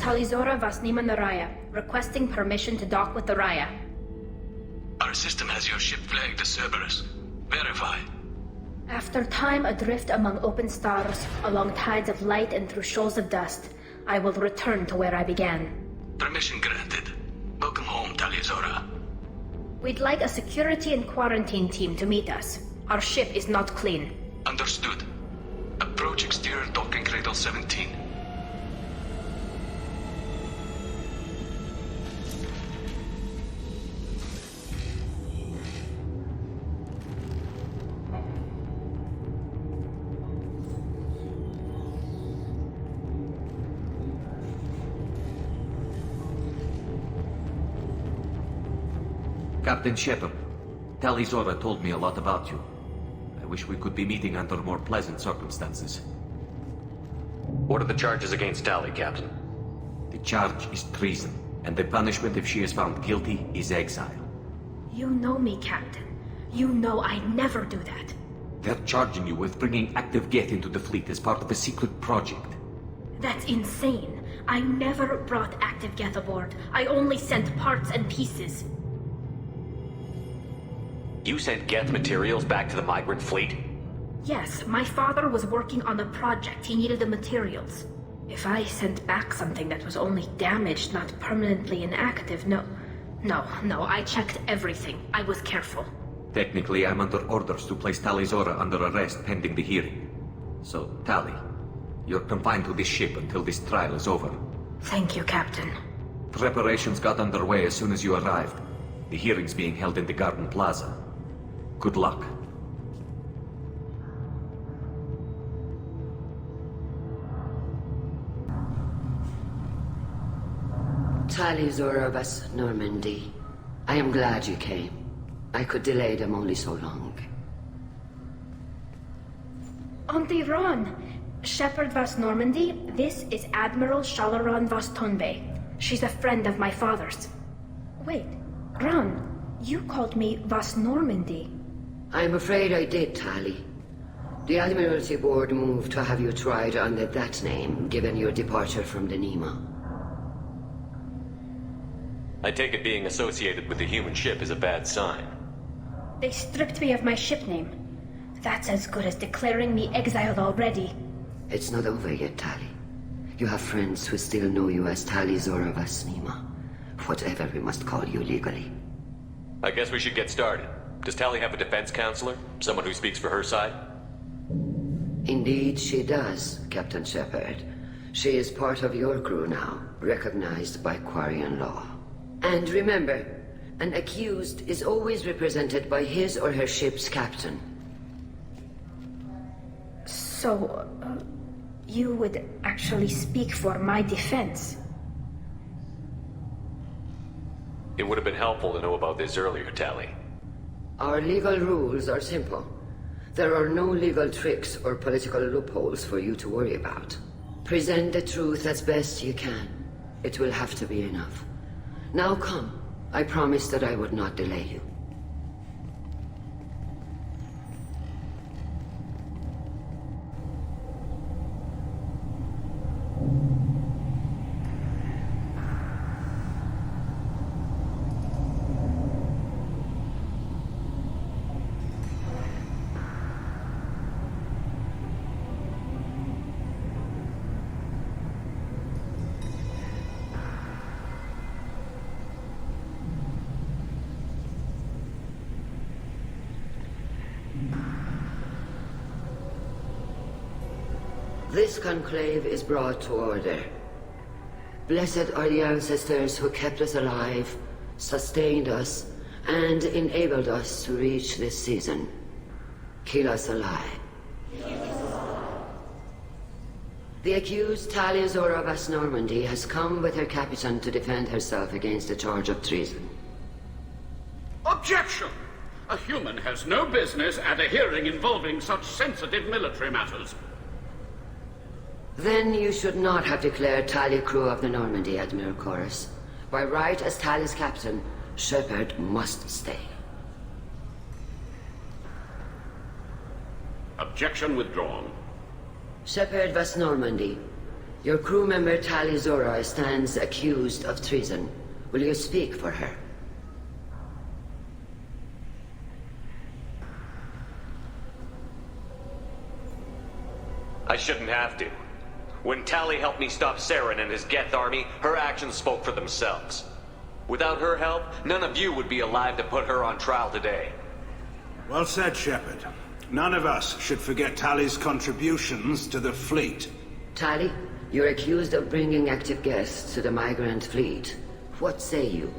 Talizora Vasnima Naraya, requesting permission to dock with the Raya. Our system has your ship flagged as Cerberus. Verify. After time adrift among open stars, along tides of light and through shoals of dust, I will return to where I began. Permission granted. Welcome home, Talizora. We'd like a security and quarantine team to meet us. Our ship is not clean. Understood. Approach exterior docking cradle 17. Captain Shepard, Talizora told me a lot about you. I wish we could be meeting under more pleasant circumstances. What are the charges against Tali, Captain? The charge is treason, and the punishment if she is found guilty is exile. You know me, Captain. You know I never do that. They're charging you with bringing active Geth into the fleet as part of a secret project. That's insane. I never brought active Geth aboard. I only sent parts and pieces. You sent Geth materials back to the migrant fleet? Yes, my father was working on a project. He needed the materials. If I sent back something that was only damaged, not permanently inactive, no, I checked everything. I was careful. Technically, I'm under orders to place Talizora under arrest pending the hearing. So, Tali, you're confined to this ship until this trial is over. Thank you, Captain. Preparations got underway as soon as you arrived. The hearing's being held in the Garden Plaza. Good luck. Talizora of us, Normandy. I am glad you came. I could delay them only so long. Auntie Ron! Shepard Vas Normandy, this is Admiral Shalaron Vas Tonbe. She's a friend of my father's. Wait, Ron, you called me Vas Normandy. I'm afraid I did, Tali. The Admiralty Board moved to have you tried under that name, given your departure from the Nema. I take it being associated with the human ship is a bad sign. They stripped me of my ship name. That's as good as declaring me exiled already. It's not over yet, Tali. You have friends who still know you as Talizora Vas Nema. Whatever we must call you legally. I guess we should get started. Does Tali have a defense counselor? Someone who speaks for her side? Indeed she does, Captain Shepard. She is part of your crew now, recognized by Quarian law. And remember, an accused is always represented by his or her ship's captain. So, you would actually speak for my defense? It would have been helpful to know about this earlier, Tali. Our legal rules are simple. There are no legal tricks or political loopholes for you to worry about. Present the truth as best you can. It will have to be enough. Now come. I promised that I would not delay you. This conclave is brought to order. Blessed are the ancestors who kept us alive, sustained us, and enabled us to reach this season. Keep us alive. The accused Talizora Vas Normandy has come with her captain to defend herself against the charge of treason. Objection! A human has no business at a hearing involving such sensitive military matters. Then you should not have declared Tali crew of the Normandy, Admiral Chorus. By right as Tali's captain, Shepard must stay. Objection withdrawn. Shepard Vas Normandy, Your crew member Tali stands accused of treason. Will you speak for her? I shouldn't have to. When Tali helped me stop Saren and his Geth army, her actions spoke for themselves. Without her help, none of you would be alive to put her on trial today. Well said, Shepard. None of us should forget Tali's contributions to the fleet. Tali, you're accused of bringing active guests to the migrant fleet. What say you?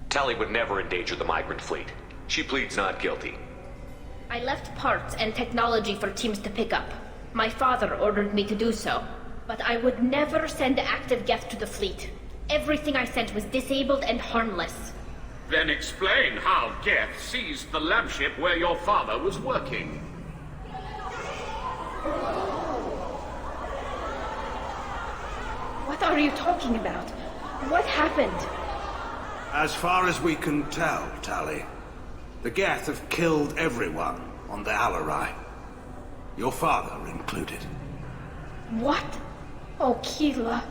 Tali would never endanger the migrant fleet. She pleads not guilty. I left parts and technology for teams to pick up. My father ordered me to do so. But I would never send active Geth to the fleet. Everything I sent was disabled and harmless. Then explain how Geth seized the lab ship where your father was working. What are you talking about? What happened? As far as we can tell, Tali, the Geth have killed everyone on the Alarai. Your father included. What? Oh, Keela.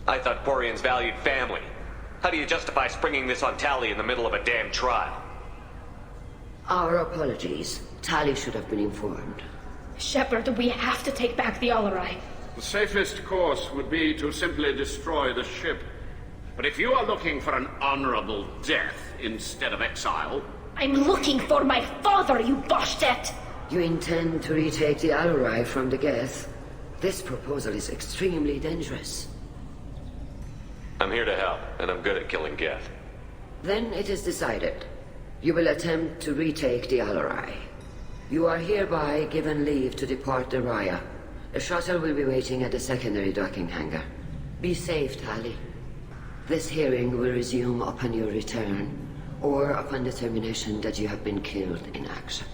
I thought Quarians valued family. How do you justify springing this on Tali in the middle of a damn trial? Our apologies. Tali should have been informed. Shepard, we have to take back the Alarai. The safest course would be to simply destroy the ship. But if you are looking for an honorable death instead of exile... I'm looking for my father, you Boshtet! You intend to retake the Alarai from the Geth? This proposal is extremely dangerous. I'm here to help, and I'm good at killing Geth. Then it is decided. You will attempt to retake the Alarai. You are hereby given leave to depart the Raya. A shuttle will be waiting at the secondary docking hangar. Be safe, Tali. This hearing will resume upon your return, or upon determination that you have been killed in action.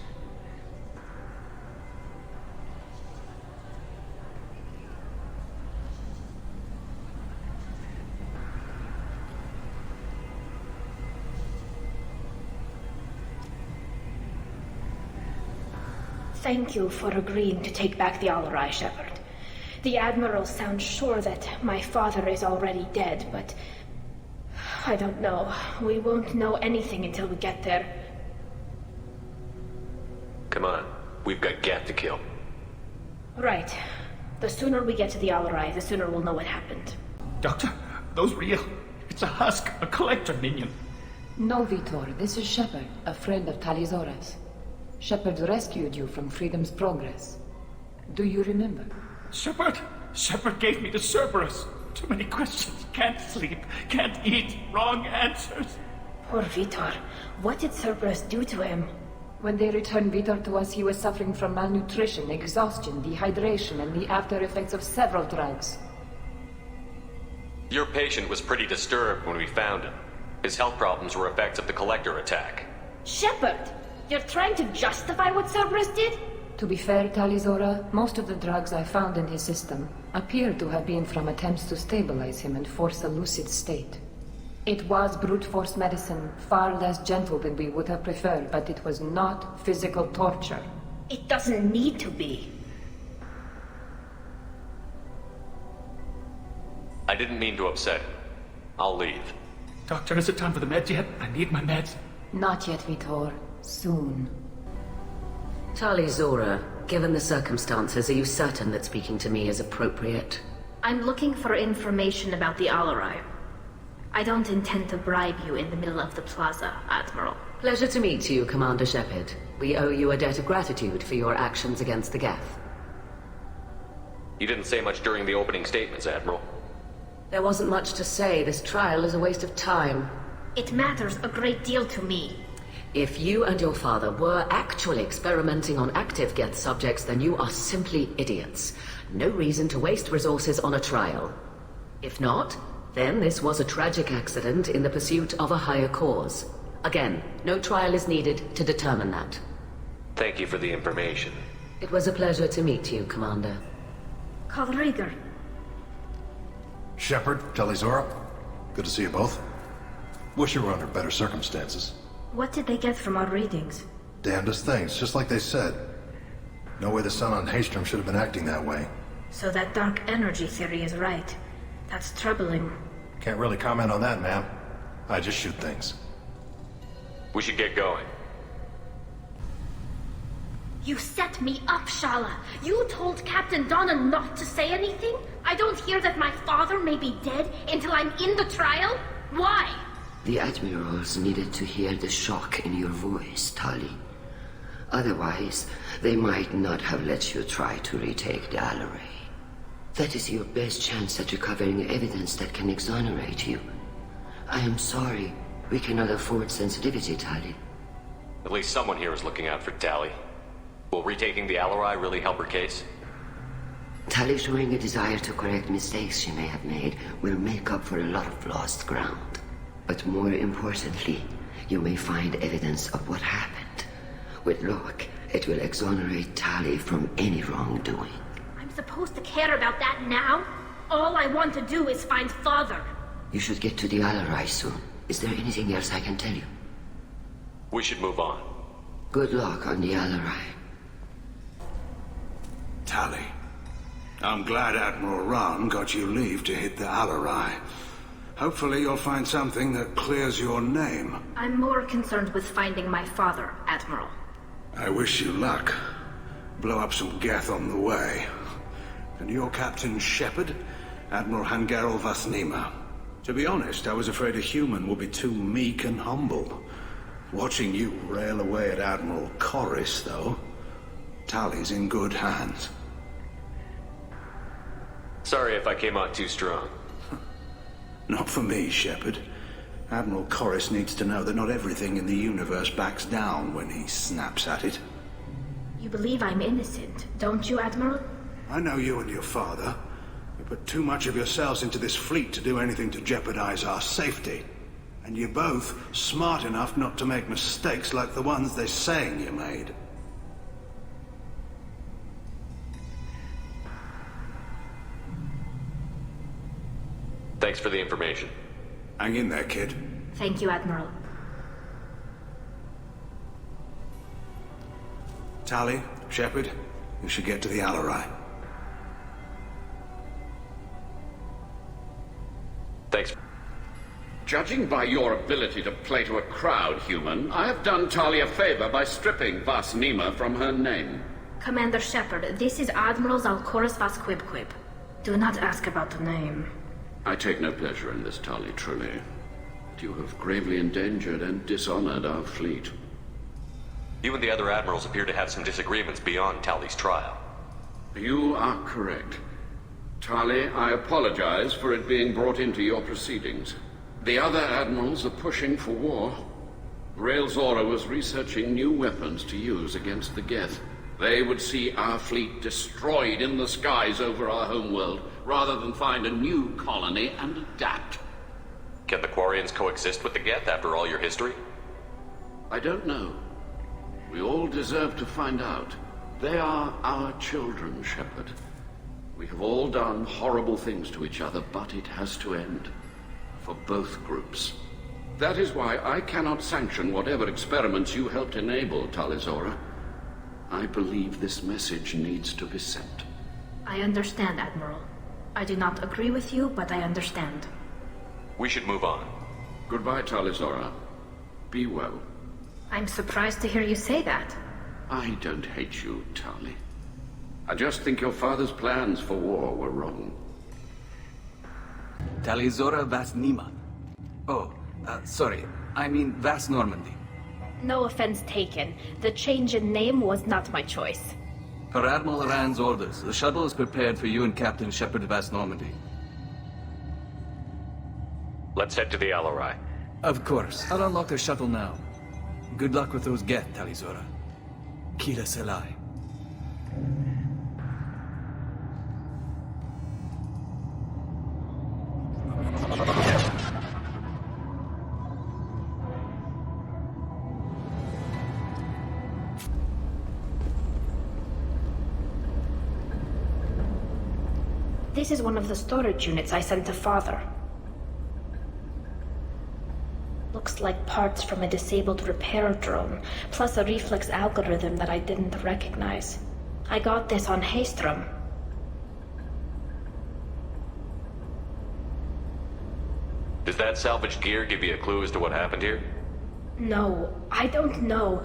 Thank you for agreeing to take back the Alarai, Shepard. The Admiral sounds sure that my father is already dead, but... I don't know. We won't know anything until we get there. Come on. We've got Geth to kill. Right. The sooner we get to the Alarai, the sooner we'll know what happened. Doctor, those real. It's a husk, a collector minion. No, Vitor. This is Shepard, a friend of Tali's. Shepard rescued you from Freedom's Progress. Do you remember? Shepard gave me the Cerberus. Too many questions. Can't sleep, can't eat. Wrong answers. Poor Vitor. What did Cerberus do to him? When they returned Vitor to us, he was suffering from malnutrition, exhaustion, dehydration, and the after effects of several drugs. Your patient was pretty disturbed when we found him. His health problems were effects of the Collector attack. Shepard! You're trying to justify what Cerberus did? To be fair, Talizora, most of the drugs I found in his system appear to have been from attempts to stabilize him and force a lucid state. It was brute force medicine, far less gentle than we would have preferred, but it was not physical torture. It doesn't need to be. I didn't mean to upset you. I'll leave. Doctor, is it time for the meds yet? I need my meds. Not yet, Vitor. Soon. Tali Zora, given the circumstances, are you certain that speaking to me is appropriate? I'm looking for information about the Alarai. I don't intend to bribe you in the middle of the plaza, Admiral. Pleasure to meet you, Commander Shepard. We owe you a debt of gratitude for your actions against the Geth. You didn't say much during the opening statements, Admiral. There wasn't much to say. This trial is a waste of time. It matters a great deal to me. If you and your father were actually experimenting on active Geth subjects, then you are simply idiots. No reason to waste resources on a trial. If not, then this was a tragic accident in the pursuit of a higher cause. Again, no trial is needed to determine that. Thank you for the information. It was a pleasure to meet you, Commander. Kalrieger. Shepard, Talizora, good to see you both. Wish you were under better circumstances. What did they get from our readings? Damnedest things, just like they said. No way the sun on Haystrom should have been acting that way. So that dark energy theory is right. That's troubling. Can't really comment on that, ma'am. I just shoot things. We should get going. You set me up, Shala. You told Captain Donna not to say anything? I don't hear that my father may be dead until I'm in the trial? Why? The admirals needed to hear the shock in your voice, Tali. Otherwise, they might not have let you try to retake the Alaray. That is your best chance at recovering evidence that can exonerate you. I am sorry. We cannot afford sensitivity, Tali. At least someone here is looking out for Tali. Will retaking the Alaray really help her case? Tali showing a desire to correct mistakes she may have made will make up for a lot of lost ground. But more importantly, you may find evidence of what happened. With luck, it will exonerate Tali from any wrongdoing. I'm supposed to care about that now? All I want to do is find Father. You should get to the Alaray soon. Is there anything else I can tell you? We should move on. Good luck on the Alaray. Tali, I'm glad Admiral Ran got you leave to hit the Alaray. Hopefully you'll find something that clears your name. I'm more concerned with finding my father, Admiral. I wish you luck. Blow up some Geth on the way. And your Captain Shepard, Admiral Hangarel Vasnima. To be honest, I was afraid a human would be too meek and humble. Watching you rail away at Admiral Corris, though, Tali's in good hands. Sorry if I came out too strong. Not for me, Shepard. Admiral Corris needs to know that not everything in the universe backs down when he snaps at it. You believe I'm innocent, don't you, Admiral? I know you and your father. You put too much of yourselves into this fleet to do anything to jeopardize our safety. And you're both smart enough not to make mistakes like the ones they're saying you made. Thanks for the information. Hang in there, kid. Thank you, Admiral. Tali, Shepard, you should get to the Alaray. Thanks. Judging by your ability to play to a crowd, human, I have done Tali a favor by stripping Vasnima from her name. Commander Shepard, this is Admiral Zalkoris Vasquibquib. Do not ask about the name. I take no pleasure in this, Tali, truly. You have gravely endangered and dishonored our fleet. You and the other admirals appear to have some disagreements beyond Tali's trial. You are correct. Tali, I apologize for it being brought into your proceedings. The other admirals are pushing for war. Rael Zora was researching new weapons to use against the Geth. They would see our fleet destroyed in the skies over our homeworld, rather than find a new colony and adapt. Can the Quarians coexist with the Geth after all your history? I don't know. We all deserve to find out. They are our children, Shepard. We have all done horrible things to each other, but it has to end. For both groups. That is why I cannot sanction whatever experiments you helped enable, Talizora. I believe this message needs to be sent. I understand, Admiral. I do not agree with you, but I understand. We should move on. Goodbye, Talizora. Be well. I'm surprised to hear you say that. I don't hate you, Tali. I just think your father's plans for war were wrong. Talizora Vasnima. Oh, sorry. I mean Vas Normandy. No offense taken. The change in name was not my choice. Per Admiral Rand's orders, the shuttle is prepared for you and Captain Shepard Vas Normandy. Let's head to the Alaray. Of course. I'll unlock the shuttle now. Good luck with those Geth, Talizora. Kira Selai. This is one of the storage units I sent to Father. Looks like parts from a disabled repair drone, plus a reflex algorithm that I didn't recognize. I got this on Haystrom. Does that salvaged gear give you a clue as to what happened here? No, I don't know.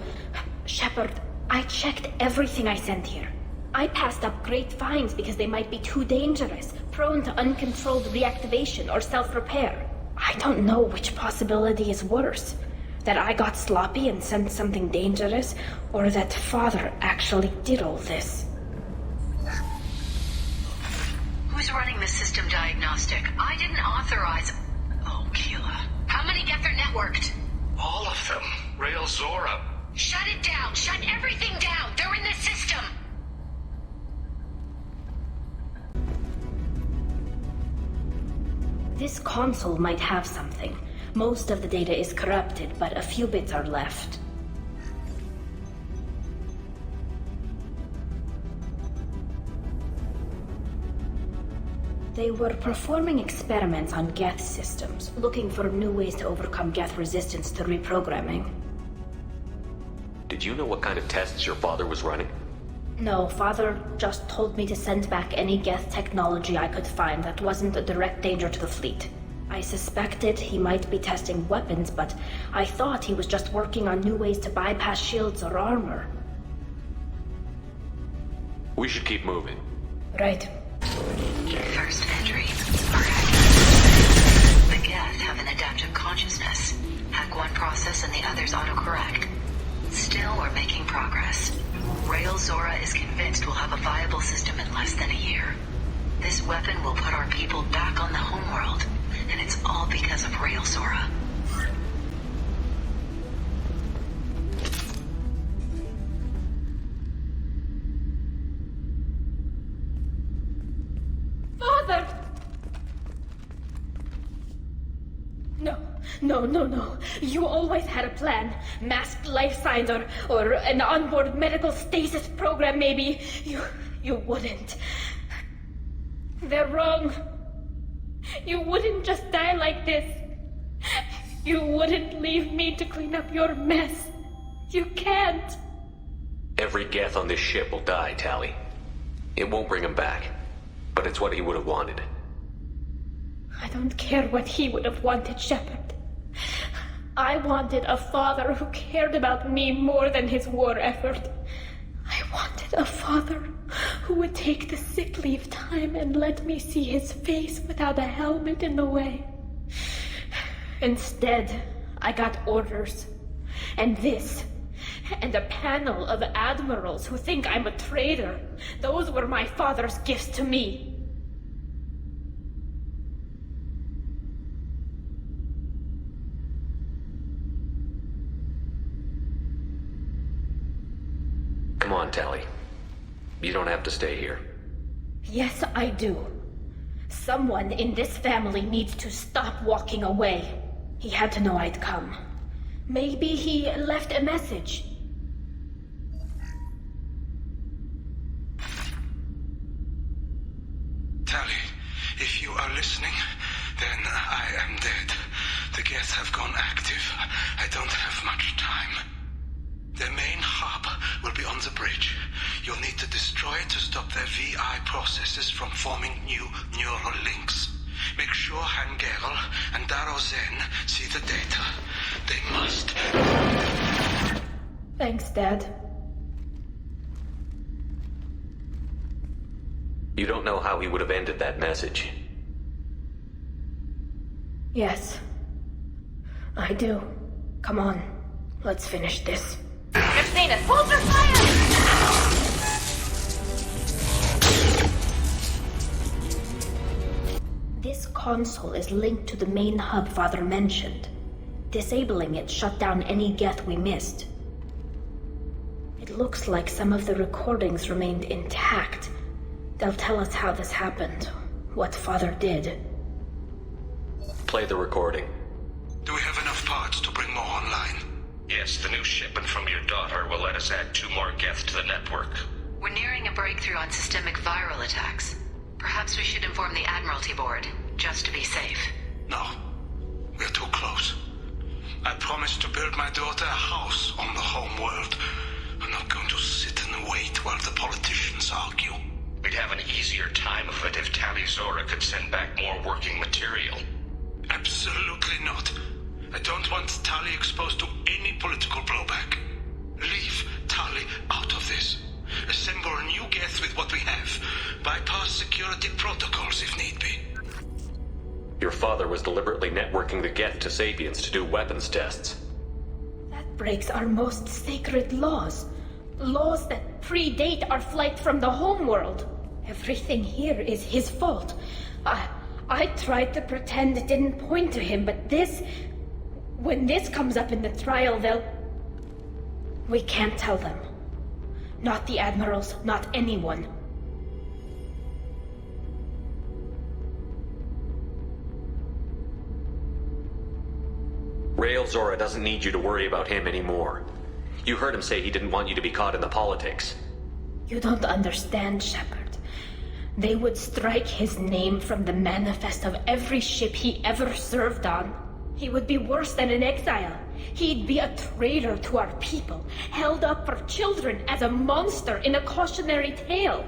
Shepard, I checked everything I sent here. I passed up great finds because they might be too dangerous, prone to uncontrolled reactivation or self-repair. I don't know which possibility is worse. That I got sloppy and sent something dangerous, or that Father actually did all this. Who's running the system diagnostic? I didn't authorize... Oh, Keela. How many Geth are networked? All of them. Rail Zora. Shut it down! Shut everything down! They're in the system! This console might have something. Most of the data is corrupted, but a few bits are left. They were performing experiments on Geth systems, looking for new ways to overcome Geth resistance to reprogramming. Did you know what kind of tests your father was running? No, Father just told me to send back any Geth technology I could find that wasn't a direct danger to the fleet. I suspected he might be testing weapons, but I thought he was just working on new ways to bypass shields or armor. We should keep moving. Right. First entry. The Geth have an adaptive consciousness. Hack one process and the others autocorrect. Still, we're making progress. Rail Zora is convinced we'll have a viable system in less than a year. This weapon will put our people back on the homeworld, and it's all because of Rail Zora. Father! No. You always had a plan. Masked life signs or an onboard medical stasis program, maybe. You wouldn't. They're wrong. You wouldn't just die like this. You wouldn't leave me to clean up your mess. You can't. Every Geth on this ship will die, Tali. It won't bring him back, but it's what he would have wanted. I don't care what he would have wanted, Shepard. I wanted a father who cared about me more than his war effort. I wanted a father who would take the sick leave time and let me see his face without a helmet in the way. Instead, I got orders. And this. And a panel of admirals who think I'm a traitor. Those were my father's gifts to me. Come on, Tali. You don't have to stay here. Yes, I do. Someone in this family needs to stop walking away. He had to know I'd come. Maybe he left a message. Tali, if you are listening, then I am dead. The Geth have gone active. I don't have much time. Their main hub will be on the bridge. You'll need to destroy it to stop their VI processes from forming new neural links. Make sure Hangerel and Daro Zen see the data. They must. Thanks, Dad. You don't know how he would have ended that message. Yes. I do. Come on. Let's finish this. I've seen it! Hold your fire! This console is linked to the main hub Father mentioned. Disabling it shut down any Geth we missed. It looks like some of the recordings remained intact. They'll tell us how this happened, what Father did. Play the recording. Do we have enough parts to bring more online? Yes, the new shipment from your daughter will let us add 2 more Geth to the network. We're nearing a breakthrough on systemic viral attacks. Perhaps we should inform the Admiralty Board, just to be safe. No. We're too close. I promised to build my daughter a house on the home world. I'm not going to sit and wait while the politicians admirals argue. We'd have an easier time of it if Tali Zora could send back more working material. Absolutely not. I don't want Tali exposed to any political blowback. Leave Tali out of this. Assemble a new Geth with what we have. Bypass security protocols if need be. Your father was deliberately networking the Geth to Sapiens to do weapons tests. That breaks our most sacred laws. Laws that predate our flight from the homeworld. Everything here is his fault. I tried to pretend it didn't point to him, but this... When this comes up in the trial, they'll... We can't tell them. Not the admirals, not anyone. Rael Zora doesn't need you to worry about him anymore. You heard him say he didn't want you to be caught in the politics. You don't understand, Shepard. They would strike his name from the manifest of every ship he ever served on. He would be worse than an exile. He'd be a traitor to our people, held up for children as a monster in a cautionary tale.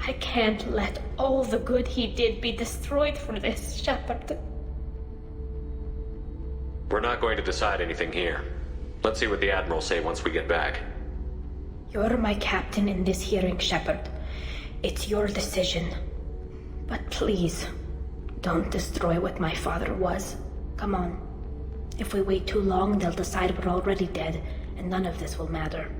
I can't let all the good he did be destroyed for this, Shepard. We're not going to decide anything here. Let's see what the Admirals say once we get back. You're my captain in this hearing, Shepard. It's your decision. But please, don't destroy what my father was. Come on. If we wait too long, they'll decide we're already dead, and none of this will matter.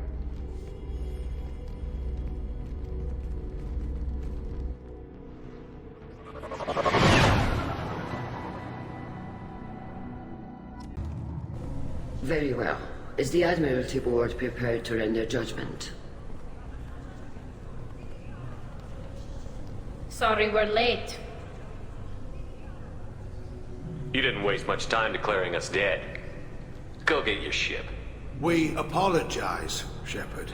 Very well. Is the Admiralty Board prepared to render judgment? Sorry we're late. You didn't waste much time declaring us dead. Go get your ship. We apologize, Shepard.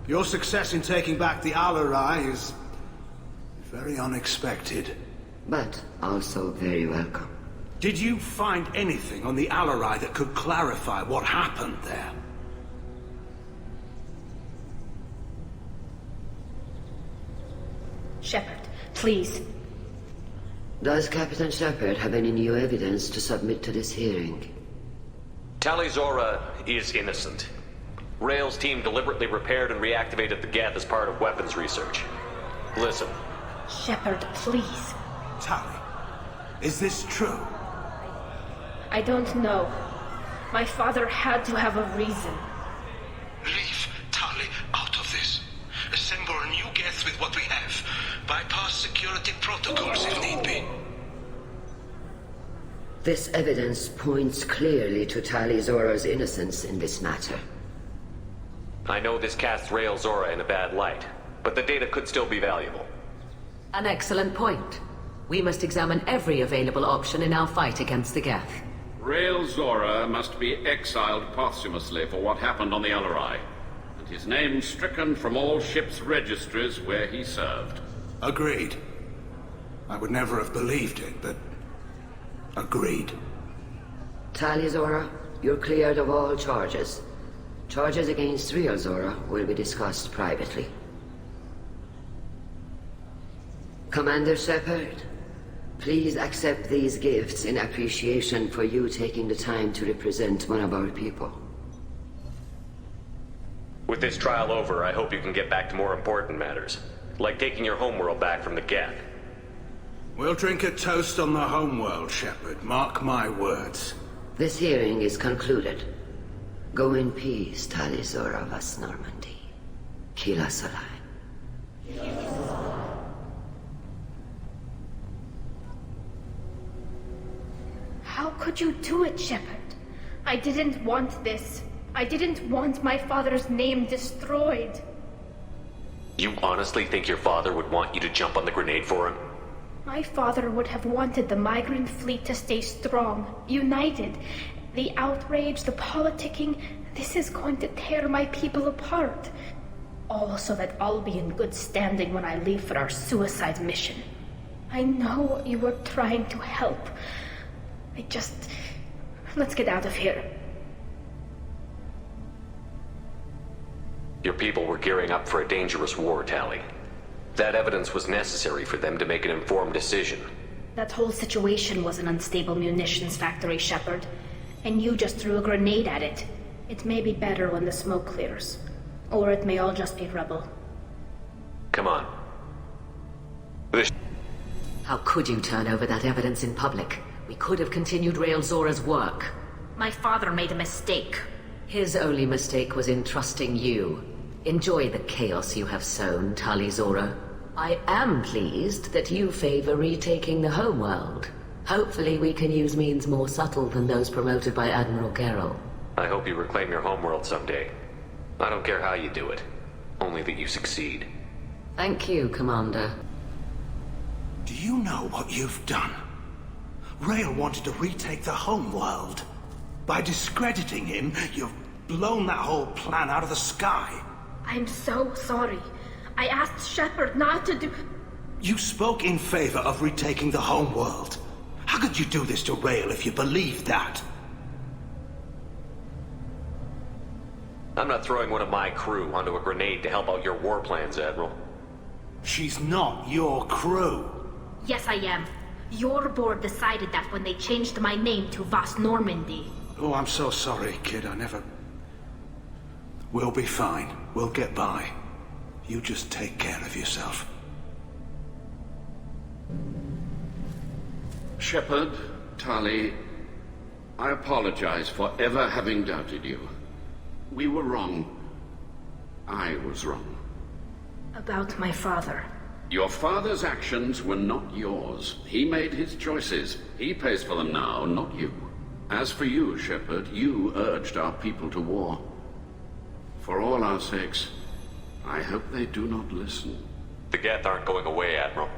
Your success in taking back the Alarai is... very unexpected. But also very welcome. Did you find anything on the Alarai that could clarify what happened there? Shepard, please. Does Captain Shepard have any new evidence to submit to this hearing? Tali Zora is innocent. Rael's team deliberately repaired and reactivated the Geth as part of weapons research. Listen. Shepard, please. Tali, is this true? I don't know. My father had to have a reason. Leave Tali out of this. Assemble a new Geth with what we have. Bypass security protocols if need be. This evidence points clearly to Tali Zora's innocence in this matter. I know this casts Rael Zora in a bad light, but the data could still be valuable. An excellent point. We must examine every available option in our fight against the Geth. Rael Zora must be exiled posthumously for what happened on the Alarai, and his name stricken from all ships' registries where he served. Agreed. I would never have believed it, but... agreed. Tali Zora, you're cleared of all charges. Charges against Rael Zora will be discussed privately. Commander Shepard, please accept these gifts in appreciation for you taking the time to represent one of our people. With this trial over, I hope you can get back to more important matters, like taking your homeworld back from the Geth. We'll drink a toast on the homeworld, Shepard. Mark my words. This hearing is concluded. Go in peace, Tali Zora vas Normandy. Kila Solai. How could you do it, Shepard? I didn't want this. I didn't want my father's name destroyed. You honestly think your father would want you to jump on the grenade for him? My father would have wanted the migrant fleet to stay strong, united. The outrage, the politicking, this is going to tear my people apart. All so that I'll be in good standing when I leave for our suicide mission. I know you were trying to help. Let's get out of here. Your people were gearing up for a dangerous war, Tali. That evidence was necessary for them to make an informed decision. That whole situation was an unstable munitions factory, Shepard. And you just threw a grenade at it. It may be better when the smoke clears. Or it may all just be rubble. Come on. How could you turn over that evidence in public? We could have continued Rael Zora's work. My father made a mistake. His only mistake was in trusting you. Enjoy the chaos you have sown, Tali Zora. I am pleased that you favor retaking the homeworld. Hopefully we can use means more subtle than those promoted by Admiral Gerrel. I hope you reclaim your homeworld someday. I don't care how you do it. Only that you succeed. Thank you, Commander. Do you know what you've done? Rael wanted to retake the homeworld. By discrediting him, you've blown that whole plan out of the sky. I'm so sorry. I asked Shepard not to do... You spoke in favor of retaking the homeworld. How could you do this to Rael if you believed that? I'm not throwing one of my crew onto a grenade to help out your war plans, Admiral. She's not your crew. Yes, I am. Your board decided that when they changed my name to Vas Normandy. Oh, I'm so sorry, kid. I never... We'll be fine. We'll get by. You just take care of yourself. Shepard, Tali, I apologize for ever having doubted you. We were wrong. I was wrong. About my father. Your father's actions were not yours. He made his choices. He pays for them now, not you. As for you, Shepard, you urged our people to war. For all our sakes, I hope they do not listen. The Geth aren't going away, Admiral.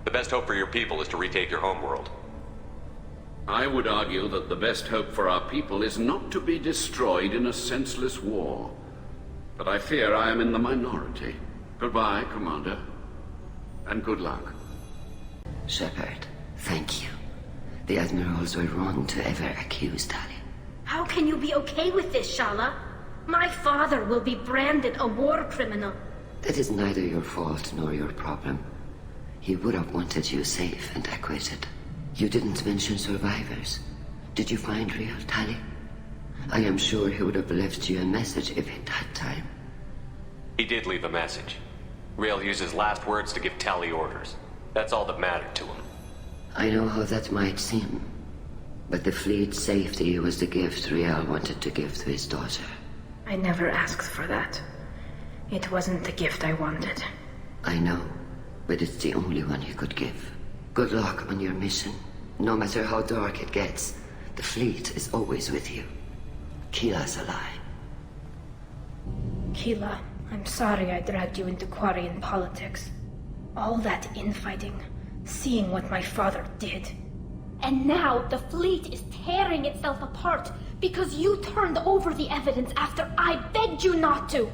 The best hope for your people is to retake your homeworld. I would argue that the best hope for our people is not to be destroyed in a senseless war. But I fear I am in the minority. Goodbye, Commander. And good luck. Shepard, thank you. The Admirals were wrong to ever accuse Tali. How can you be okay with this, Shala? My father will be branded a war criminal. That is neither your fault nor your problem. He would have wanted you safe and acquitted. You didn't mention survivors. Did you find real Tali? I am sure he would have left you a message if he'd had time. He did leave a message. Rael used his last words to give Tali orders. That's all that mattered to him. I know how that might seem, but the fleet's safety was the gift Rael wanted to give to his daughter. I never asked for that. It wasn't the gift I wanted. I know, but it's the only one you could give. Good luck on your mission. No matter how dark it gets, the fleet is always with you. Keela's alive. Keela, I'm sorry I dragged you into Quarian politics. All that infighting, seeing what my father did. And now the fleet is tearing itself apart because you turned over the evidence after I begged you not to.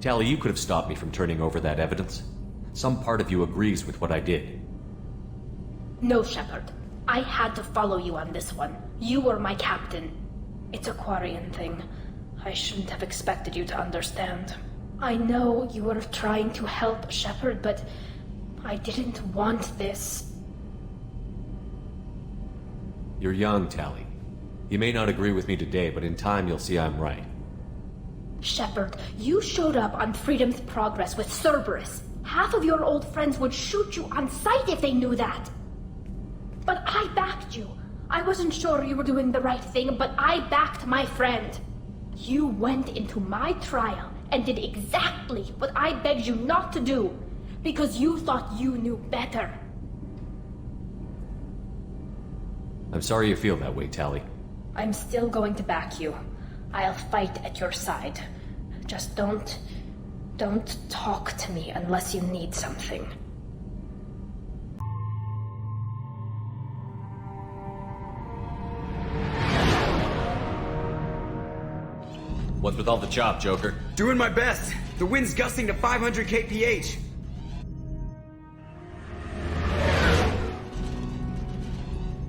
Tali, you could have stopped me from turning over that evidence. Some part of you agrees with what I did. No, Shepard. I had to follow you on this one. You were my captain. It's a Quarian thing. I shouldn't have expected you to understand. I know you were trying to help, Shepard, but I didn't want this. You're young, Tali. You may not agree with me today, but in time you'll see I'm right. Shepard, you showed up on Freedom's Progress with Cerberus. Half of your old friends would shoot you on sight if they knew that. But I backed you. I wasn't sure you were doing the right thing, but I backed my friend. You went into my trial and did exactly what I begged you not to do, because you thought you knew better. I'm sorry you feel that way, Tali. I'm still going to back you. I'll fight at your side. Just don't talk to me unless you need something. What's with all the chop, Joker? Doing my best. The wind's gusting to 500 kph.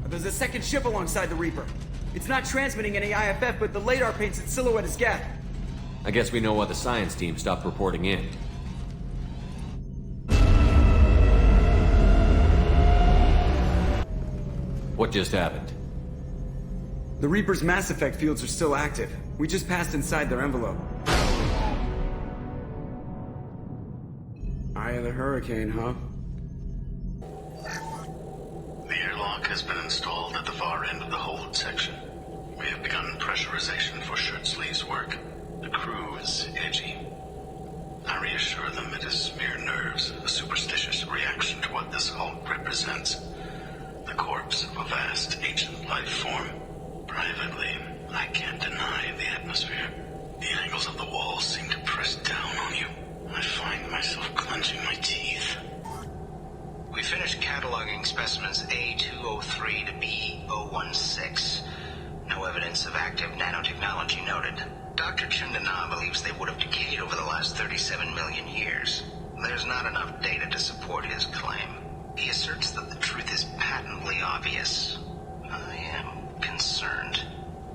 There's a second ship alongside the Reaper. It's not transmitting any IFF, but the radar paints its silhouette as Geth. I guess we know why the science team stopped reporting in. What just happened? The Reaper's Mass Effect fields are still active. We just passed inside their envelope. Eye of the Hurricane, huh? The airlock has been installed at the far end of the hold section. We have begun pressurization for shirt sleeves work. The crew is edgy. I reassure them it is mere nerves, a superstitious reaction to what this hulk represents. The corpse of a vast ancient life form. Privately, I can't deny the atmosphere. The angles of the walls seem to press down on you. I find myself clenching my teeth. We finished cataloging specimens A203 to B016. No evidence of active nanotechnology noted. Dr. Chandana believes they would have decayed over the last 37 million years. There's not enough data to support his claim. He asserts that the truth is patently obvious. I am concerned.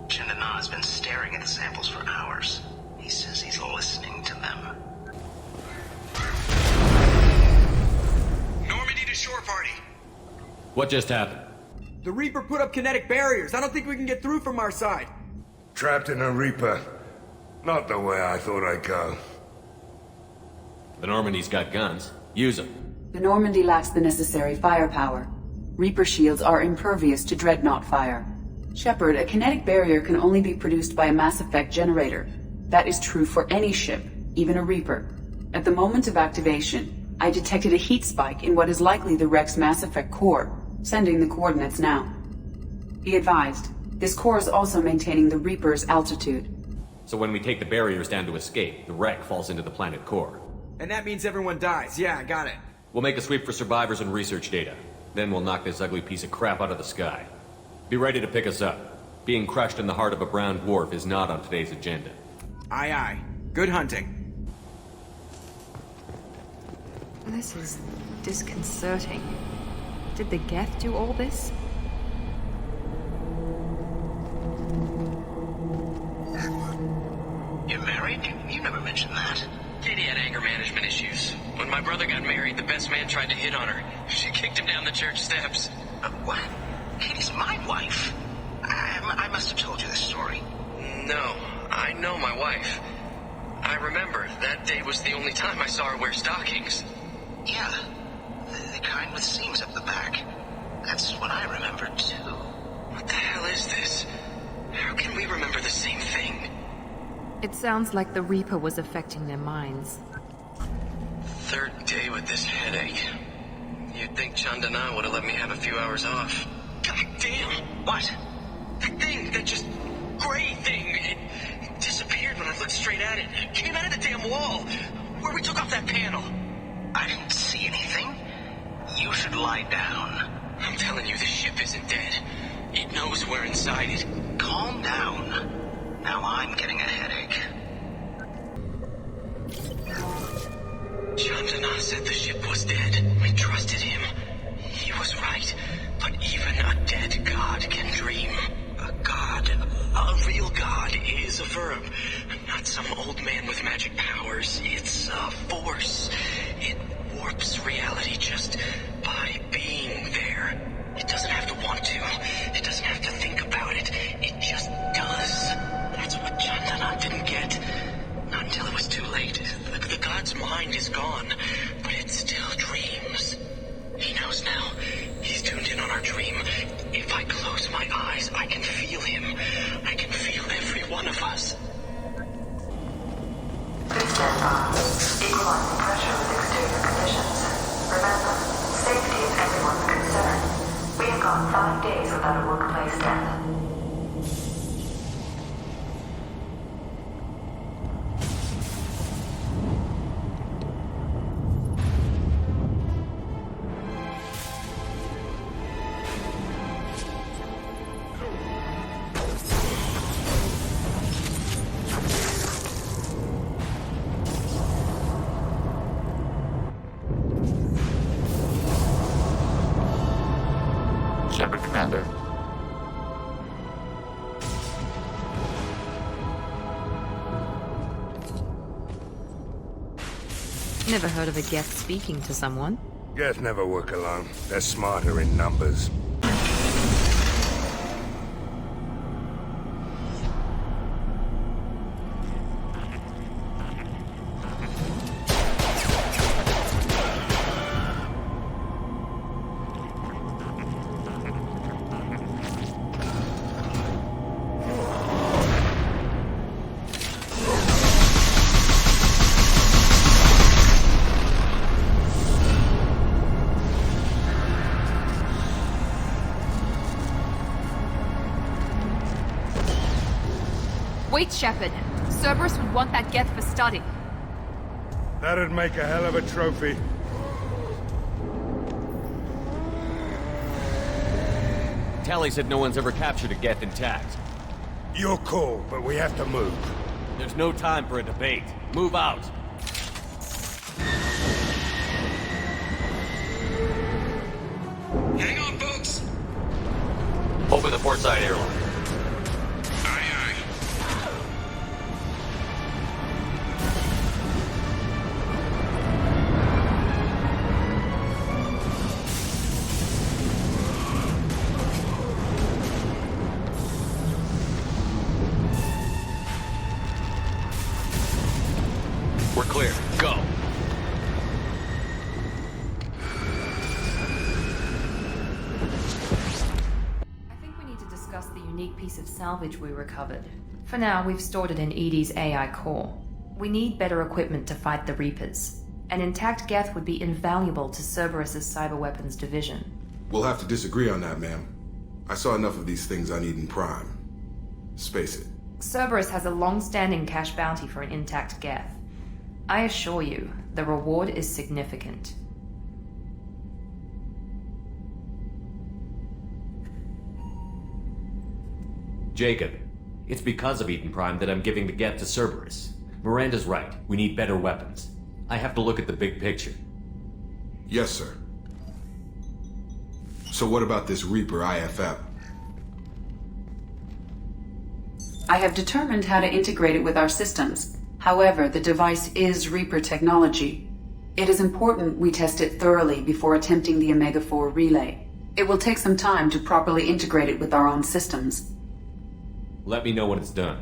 Chandana has been staring at the samples for hours. He says he's listening to them. Normandy to shore party! What just happened? The Reaper put up kinetic barriers. I don't think we can get through from our side. Trapped in a Reaper. Not the way I thought I'd go. The Normandy's got guns. Use them. The Normandy lacks the necessary firepower. Reaper shields are impervious to dreadnought fire. Shepard, a kinetic barrier can only be produced by a Mass Effect generator. That is true for any ship, even a Reaper. At the moment of activation, I detected a heat spike in what is likely the wreck's Mass Effect core, sending the coordinates now. Be advised, this core is also maintaining the Reaper's altitude. So when we take the barriers down to escape, the wreck falls into the planet core. And that means everyone dies. Yeah, I got it. We'll make a sweep for survivors and research data. Then we'll knock this ugly piece of crap out of the sky. Be ready to pick us up. Being crushed in the heart of a brown dwarf is not on today's agenda. Aye aye. Good hunting. This is disconcerting. Did the Geth do all this? You're married? You never mentioned that. Katie had anger management issues. When my brother got married, the best man tried to hit on her. She kicked him down the church steps. What? Katie's my wife. I must have told you this story. No, I know my wife. I remember, that day was the only time I saw her wear stockings. Yeah, the kind with seams up the back. That's what I remember, too. What the hell is this? How can we remember the same thing? It sounds like the Reaper was affecting their minds. Third day with this headache. You'd think Chandana would have let me have a few hours off. God damn! What? That thing, that just gray thing, it disappeared when I looked straight at it. It came out of the damn wall, where we took off that panel. I didn't see anything. You should lie down. I'm telling you, the ship isn't dead. It knows we're inside it. Calm down. Now I'm getting a headache. Chandana said the ship was dead. We trusted him. He was right. But even a dead god can dream. A god? A real god is a verb. Not some old man with magic powers. It's a force. It warps reality just by being there. It doesn't have to want to. It doesn't have to think about it. It just does. That's what Chandana didn't get. Not until it was too late. The god's mind is gone, but it still dreams. He knows now. He's tuned in on our dream. If I close my eyes, I can feel him. I can feel every one of us. Please stand by. Equalizing pressure with exterior conditions. Remember, safety is everyone's concern. We have gone 5 days without a workplace death. Shepard Commander. Never heard of a Geth speaking to someone. Geth never work alone. They're smarter in numbers. Wait, Shepard. Cerberus would want that Geth for study. That'd make a hell of a trophy. Tali said no one's ever captured a Geth intact. Your call, but we have to move. There's no time for a debate. Move out. Hang on, folks! Open the port side airlock. Aye, aye. We're clear. Go. The unique piece of salvage we recovered. For now, we've stored it in Edie's AI core. We need better equipment to fight the Reapers. An intact Geth would be invaluable to Cerberus' cyber weapons division. We'll have to disagree on that, ma'am. I saw enough of these things on Eden Prime. Space it. Cerberus has a long-standing cash bounty for an intact Geth. I assure you, the reward is significant. Jacob, it's because of Eden Prime that I'm giving the Geth to Cerberus. Miranda's right. We need better weapons. I have to look at the big picture. Yes, sir. So what about this Reaper IFF? I have determined how to integrate it with our systems. However, the device is Reaper technology. It is important we test it thoroughly before attempting the Omega-4 relay. It will take some time to properly integrate it with our own systems. Let me know when it's done.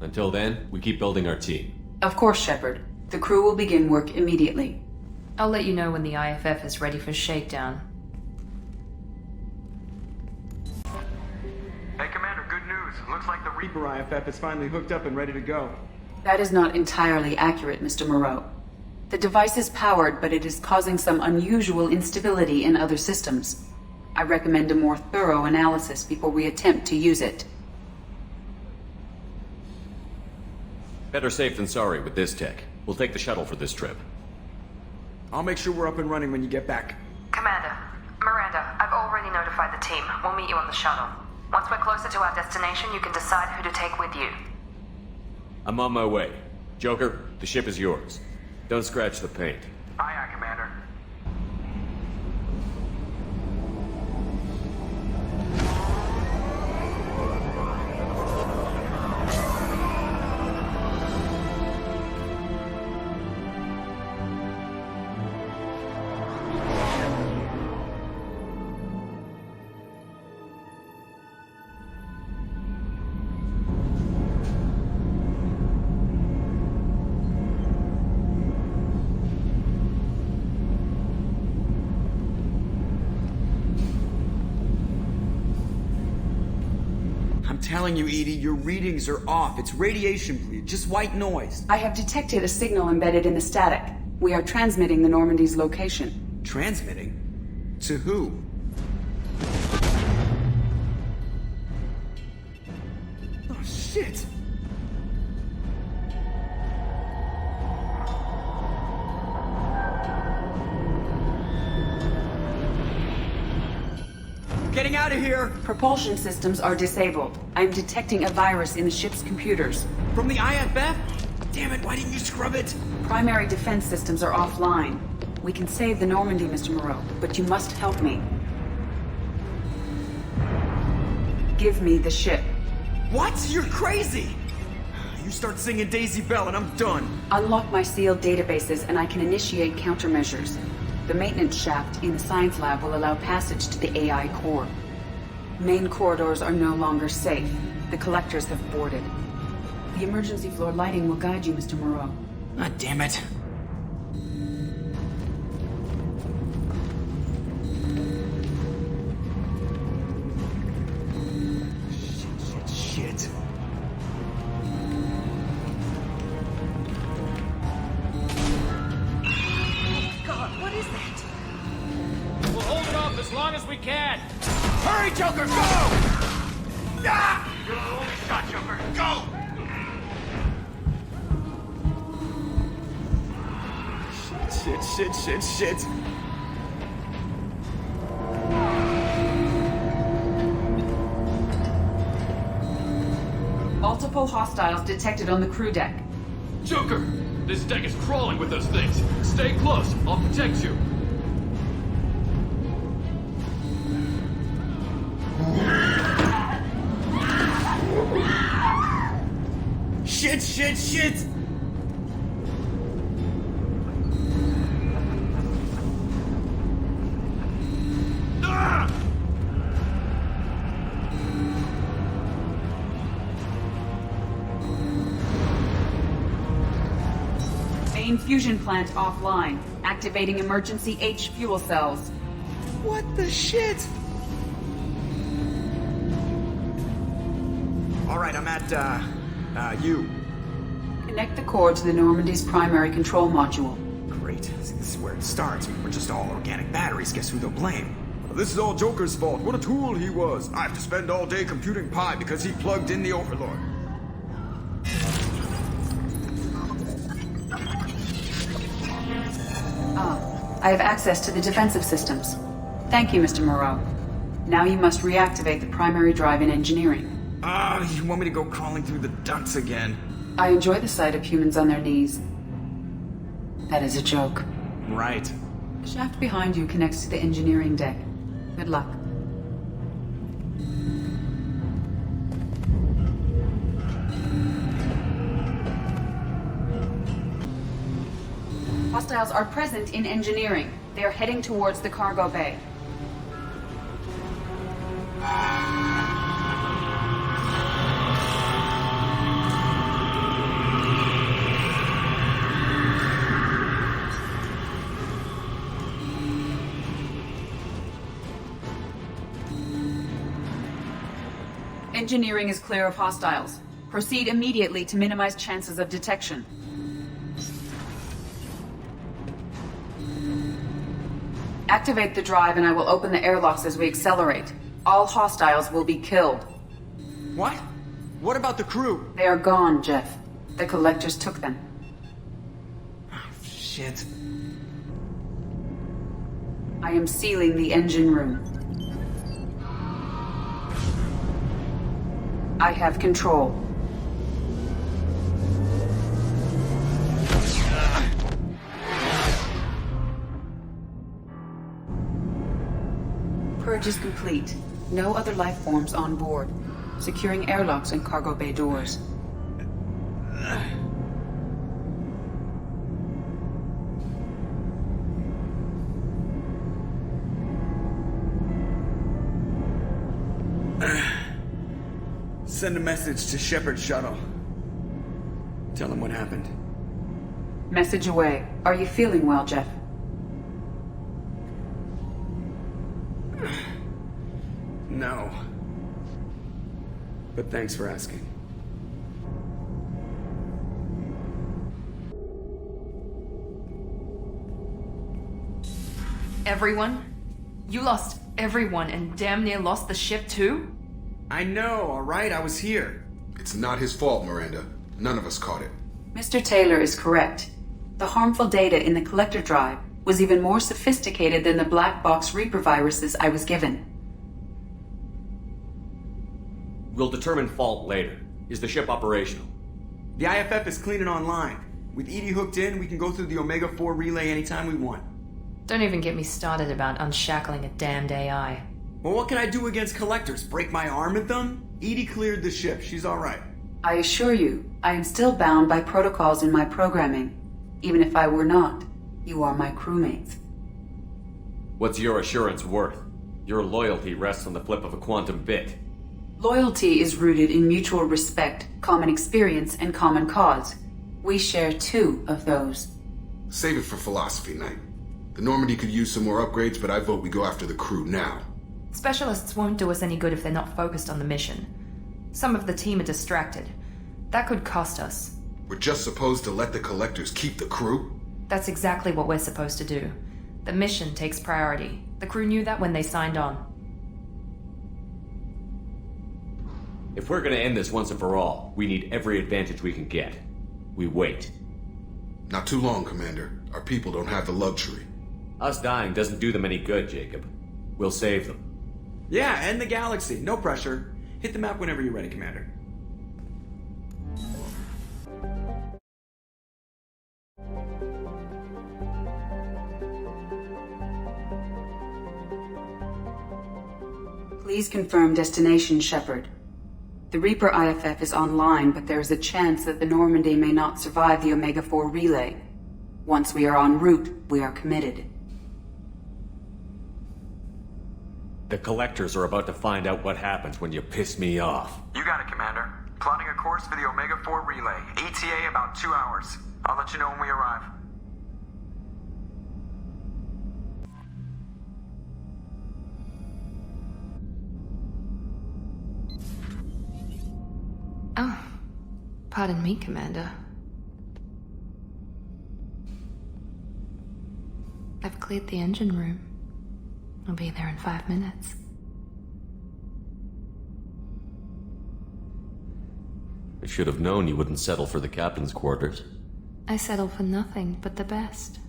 Until then, we keep building our team. Of course, Shepard. The crew will begin work immediately. I'll let you know when the IFF is ready for shakedown. Hey, Commander, good news. Looks like the Reaper IFF is finally hooked up and ready to go. That is not entirely accurate, Mr. Moreau. The device is powered, but it is causing some unusual instability in other systems. I recommend a more thorough analysis before we attempt to use it. Better safe than sorry with this tech. We'll take the shuttle for this trip. I'll make sure we're up and running when you get back. Commander, Miranda, I've already notified the team. We'll meet you on the shuttle. Once we're closer to our destination, you can decide who to take with you. I'm on my way. Joker, the ship is yours. Don't scratch the paint. Aye, aye, Commander. I'm telling you, Edie, your readings are off. It's radiation bleed, just white noise. I have detected a signal embedded in the static. We are transmitting the Normandy's location. Transmitting? To who? Oh, shit! Getting out of here! Propulsion systems are disabled. I'm detecting a virus in the ship's computers. From the IFF? Damn it, why didn't you scrub it? Primary defense systems are offline. We can save the Normandy, Mr. Moreau, but you must help me. Give me the ship. What? You're crazy! You start singing Daisy Bell and I'm done. Unlock my sealed databases and I can initiate countermeasures. The maintenance shaft in the science lab will allow passage to the AI core. Main corridors are no longer safe. The collectors have boarded. The emergency floor lighting will guide you, Mr. Moreau. Ah, damn it. Shit. God, what is that? We'll hold it off as long as we can. Hurry, Joker, go! Ah! You're our only shot, Joker. Go! Shit. Multiple hostiles detected on the crew deck. Joker! This deck is crawling with those things. Stay close. I'll protect you. Shit! Ah! Main fusion plant offline. Activating emergency H fuel cells. What the shit? Alright, I'm at, U. Connect the core to the Normandy's primary control module. Great. This is where it starts. We're just all organic batteries. Guess who they'll blame? This is all Joker's fault. What a tool he was. I have to spend all day computing pi because he plugged in the Overlord. I have access to the defensive systems. Thank you, Mr. Moreau. Now you must reactivate the primary drive in engineering. You want me to go crawling through the ducts again? I enjoy the sight of humans on their knees. That is a joke. Right. The shaft behind you connects to the engineering deck. Good luck. Hostiles are present in engineering. They are heading towards the cargo bay. Engineering is clear of hostiles. Proceed immediately to minimize chances of detection. Activate the drive and I will open the airlocks as we accelerate. All hostiles will be killed. What? What about the crew? They are gone, Jeff. The collectors took them. Shit. I am sealing the engine room. I have control. Purge is complete. No other life forms on board. Securing airlocks and cargo bay doors. Send a message to Shepard's shuttle. Tell him what happened. Message away. Are you feeling well, Jeff? No. But thanks for asking. Everyone? You lost everyone and damn near lost the ship too? I know, alright? I was here. It's not his fault, Miranda. None of us caught it. Mr. Taylor is correct. The harmful data in the collector drive was even more sophisticated than the black box Reaper viruses I was given. We'll determine fault later. Is the ship operational? The IFF is clean and online. With EDI hooked in, we can go through the Omega-4 relay anytime we want. Don't even get me started about unshackling a damned AI. Well, what can I do against collectors? Break my arm at them? EDI cleared the ship. She's alright. I assure you, I am still bound by protocols in my programming. Even if I were not, you are my crewmates. What's your assurance worth? Your loyalty rests on the flip of a quantum bit. Loyalty is rooted in mutual respect, common experience, and common cause. We share two of those. Save it for philosophy night. The Normandy could use some more upgrades, but I vote we go after the crew now. Specialists won't do us any good if they're not focused on the mission. Some of the team are distracted. That could cost us. We're just supposed to let the collectors keep the crew? That's exactly what we're supposed to do. The mission takes priority. The crew knew that when they signed on. If we're gonna end this once and for all, we need every advantage we can get. We wait. Not too long, Commander. Our people don't have the luxury. Us dying doesn't do them any good, Jacob. We'll save them. Yeah, and the galaxy. No pressure. Hit the map whenever you're ready, Commander. Please confirm destination, Shepard. The Reaper IFF is online, but there is a chance that the Normandy may not survive the Omega-4 relay. Once we are en route, we are committed. The Collectors are about to find out what happens when you piss me off. You got it, Commander. Plotting a course for the Omega-4 relay. ETA about 2 hours. I'll let you know when we arrive. Oh, pardon me, Commander. I've cleared the engine room. I'll be there in 5 minutes. I should have known you wouldn't settle for the captain's quarters. I settle for nothing but the best.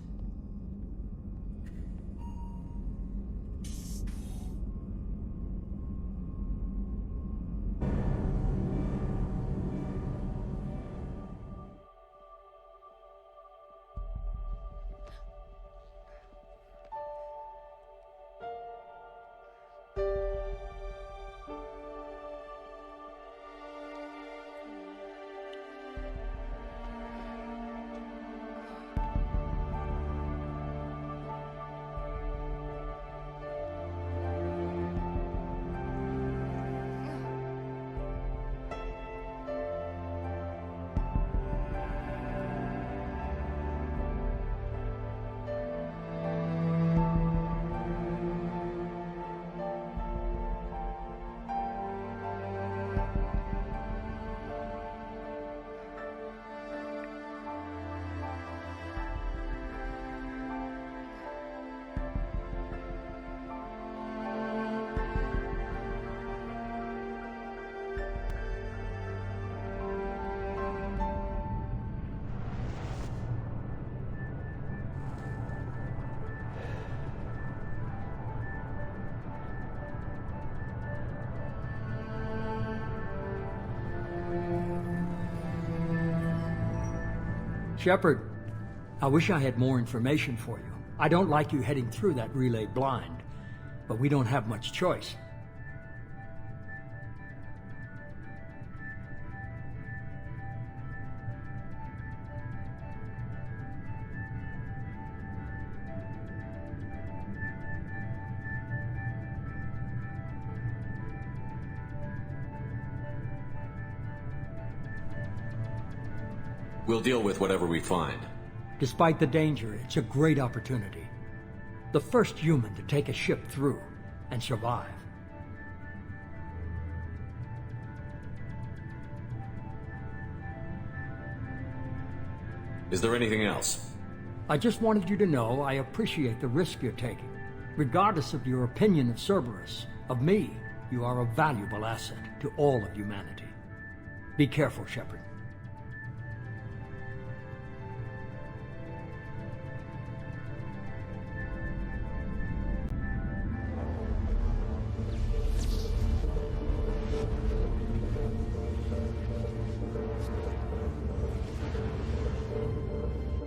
Shepard, I wish I had more information for you. I don't like you heading through that relay blind, but we don't have much choice. We'll deal with whatever we find. Despite the danger, it's a great opportunity. The first human to take a ship through and survive. Is there anything else? I just wanted you to know I appreciate the risk you're taking. Regardless of your opinion of Cerberus, of me, you are a valuable asset to all of humanity. Be careful, Shepard.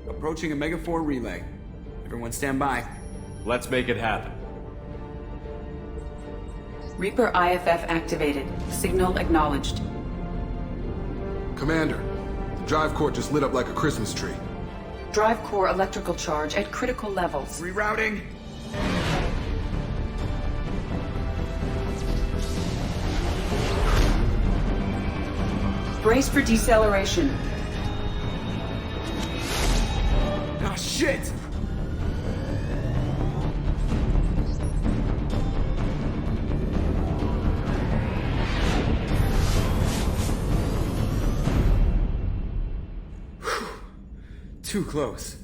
Approaching Omega-4 relay. Everyone stand by. Let's make it happen. Reaper IFF activated. Signal acknowledged. Commander, the drive core just lit up like a Christmas tree. Drive core electrical charge at critical levels. Rerouting. Brace for deceleration. Ah, shit! Too close.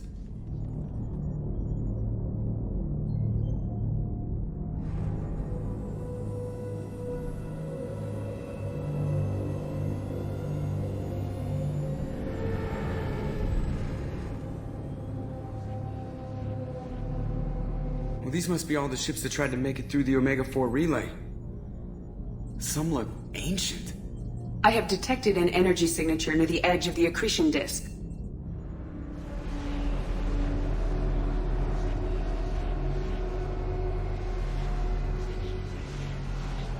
Well, these must be all the ships that tried to make it through the Omega-4 relay. Some look ancient. I have detected an energy signature near the edge of the accretion disk.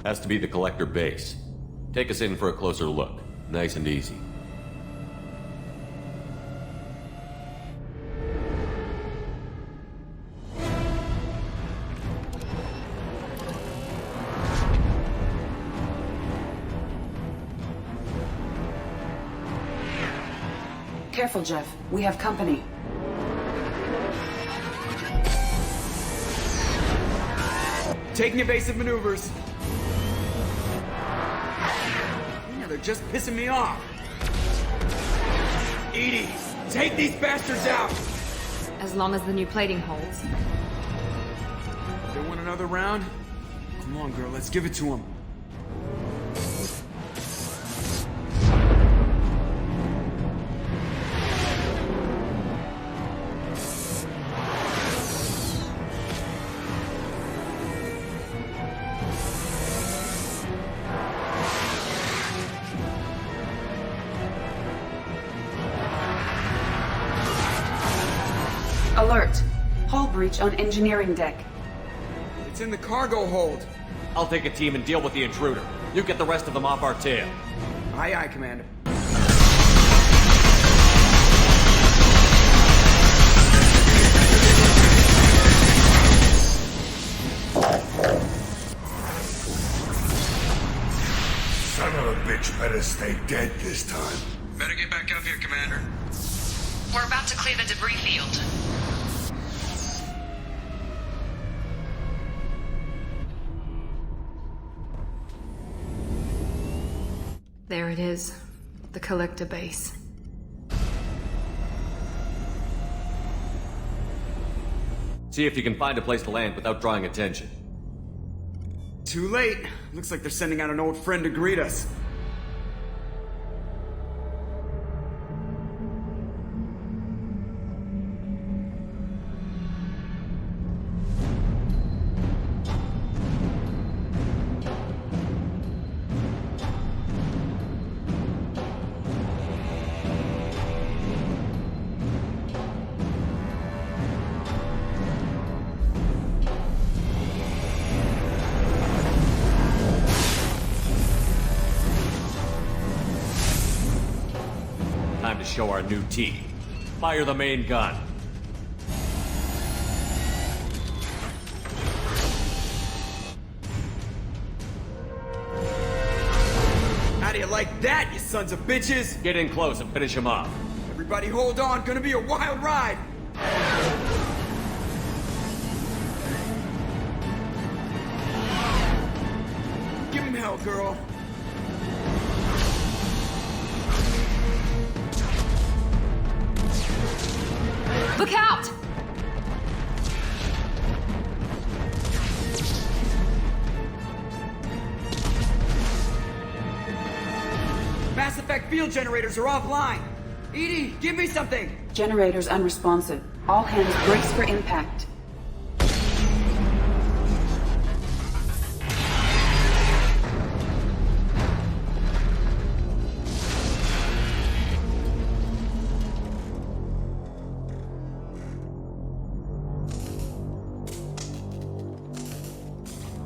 Has to be the collector base. Take us in for a closer look. Nice and easy. Careful, Jeff. We have company. Taking evasive maneuvers. They're just pissing me off. Edie, take these bastards out! As long as the new plating holds. They want another round? Come on, girl, let's give it to them. Alert! Hull breach on engineering deck. It's in the cargo hold. I'll take a team and deal with the intruder. You get the rest of them off our tail. Aye, aye, Commander. Son of a bitch better stay dead this time. Better get back up here, Commander. We're about to clear the debris field. There it is. The collector base. See if you can find a place to land without drawing attention. Too late. Looks like they're sending out an old friend to greet us. Time to show our new team. Fire the main gun. How do you like that, you sons of bitches? Get in close and finish him off. Everybody hold on, gonna be a wild ride! Give him hell, girl. Look out! Mass effect field generators are offline. Edie, give me something! Generators unresponsive. All hands brace for impact.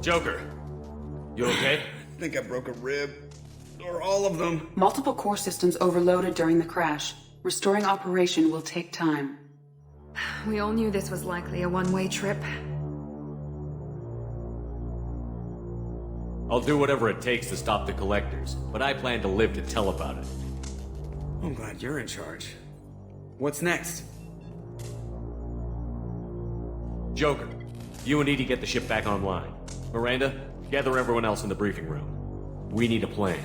Joker, you okay? I think I broke a rib. Or all of them. Multiple core systems overloaded during the crash. Restoring operation will take time. We all knew this was likely a one-way trip. I'll do whatever it takes to stop the collectors, but I plan to live to tell about it. I'm glad you're in charge. What's next? Joker, you and Edie get the ship back online. Miranda, gather everyone else in the briefing room. We need a plan.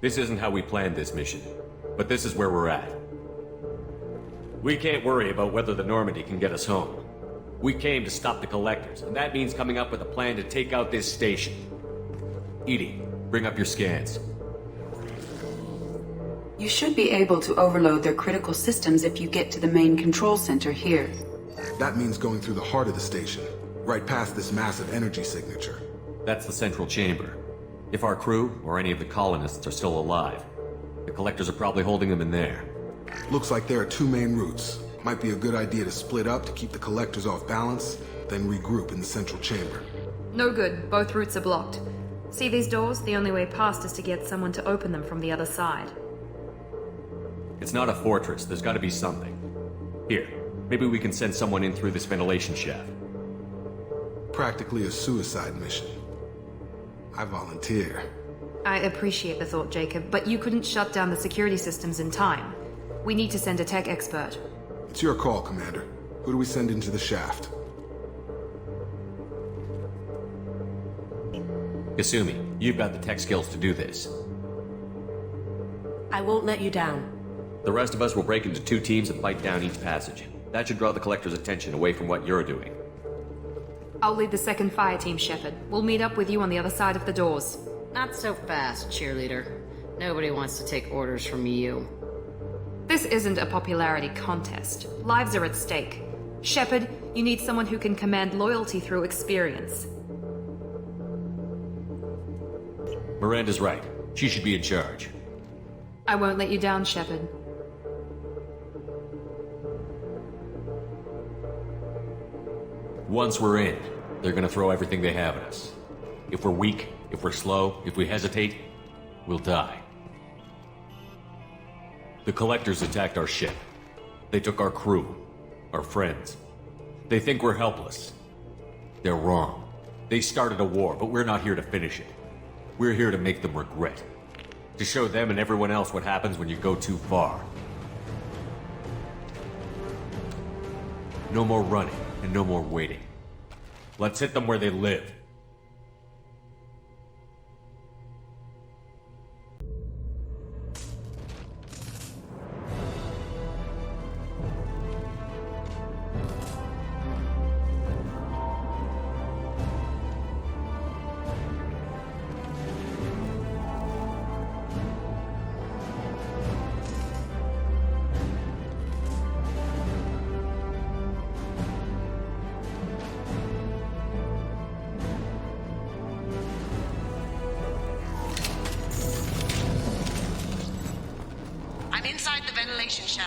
This isn't how we planned this mission, but this is where we're at. We can't worry about whether the Normandy can get us home. We came to stop the Collectors, and that means coming up with a plan to take out this station. Edie, bring up your scans. You should be able to overload their critical systems if you get to the main control center here. That means going through the heart of the station, right past this massive energy signature. That's the central chamber. If our crew, or any of the colonists, are still alive, the Collectors are probably holding them in there. Looks like there are two main routes. Might be a good idea to split up to keep the Collectors off balance, then regroup in the central chamber. No good. Both routes are blocked. See these doors? The only way past is to get someone to open them from the other side. It's not a fortress. There's gotta be something. Here, maybe we can send someone in through this ventilation shaft. Practically a suicide mission. I volunteer. I appreciate the thought, Jacob, but you couldn't shut down the security systems in time. We need to send a tech expert. It's your call, Commander. Who do we send into the shaft? Kasumi, you've got the tech skills to do this. I won't let you down. The rest of us will break into 2 teams and fight down each passage. That should draw the Collector's attention away from what you're doing. I'll lead the second fire team, Shepard. We'll meet up with you on the other side of the doors. Not so fast, cheerleader. Nobody wants to take orders from you. This isn't a popularity contest. Lives are at stake. Shepard, you need someone who can command loyalty through experience. Miranda's right. She should be in charge. I won't let you down, Shepard. Once we're in, they're gonna throw everything they have at us. If we're weak, if we're slow, if we hesitate, we'll die. The Collectors attacked our ship. They took our crew, our friends. They think we're helpless. They're wrong. They started a war, but we're not here to finish it. We're here to make them regret. To show them and everyone else what happens when you go too far. No more running, and no more waiting. Let's hit them where they live.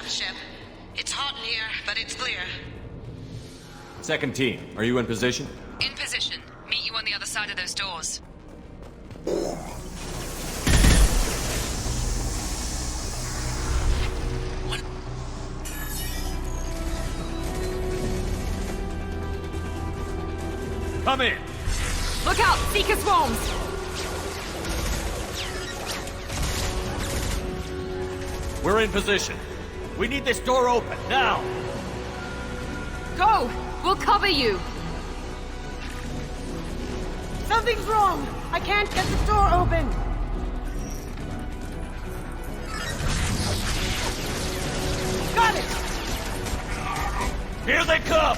Ship. It's hot in here, but it's clear. Second team, are you in position? In position. Meet you on the other side of those doors. Come in! Look out! Seeker swarms! We're in position. We need this door open, now! Go! We'll cover you! Something's wrong! I can't get the door open! Got it! Here they come!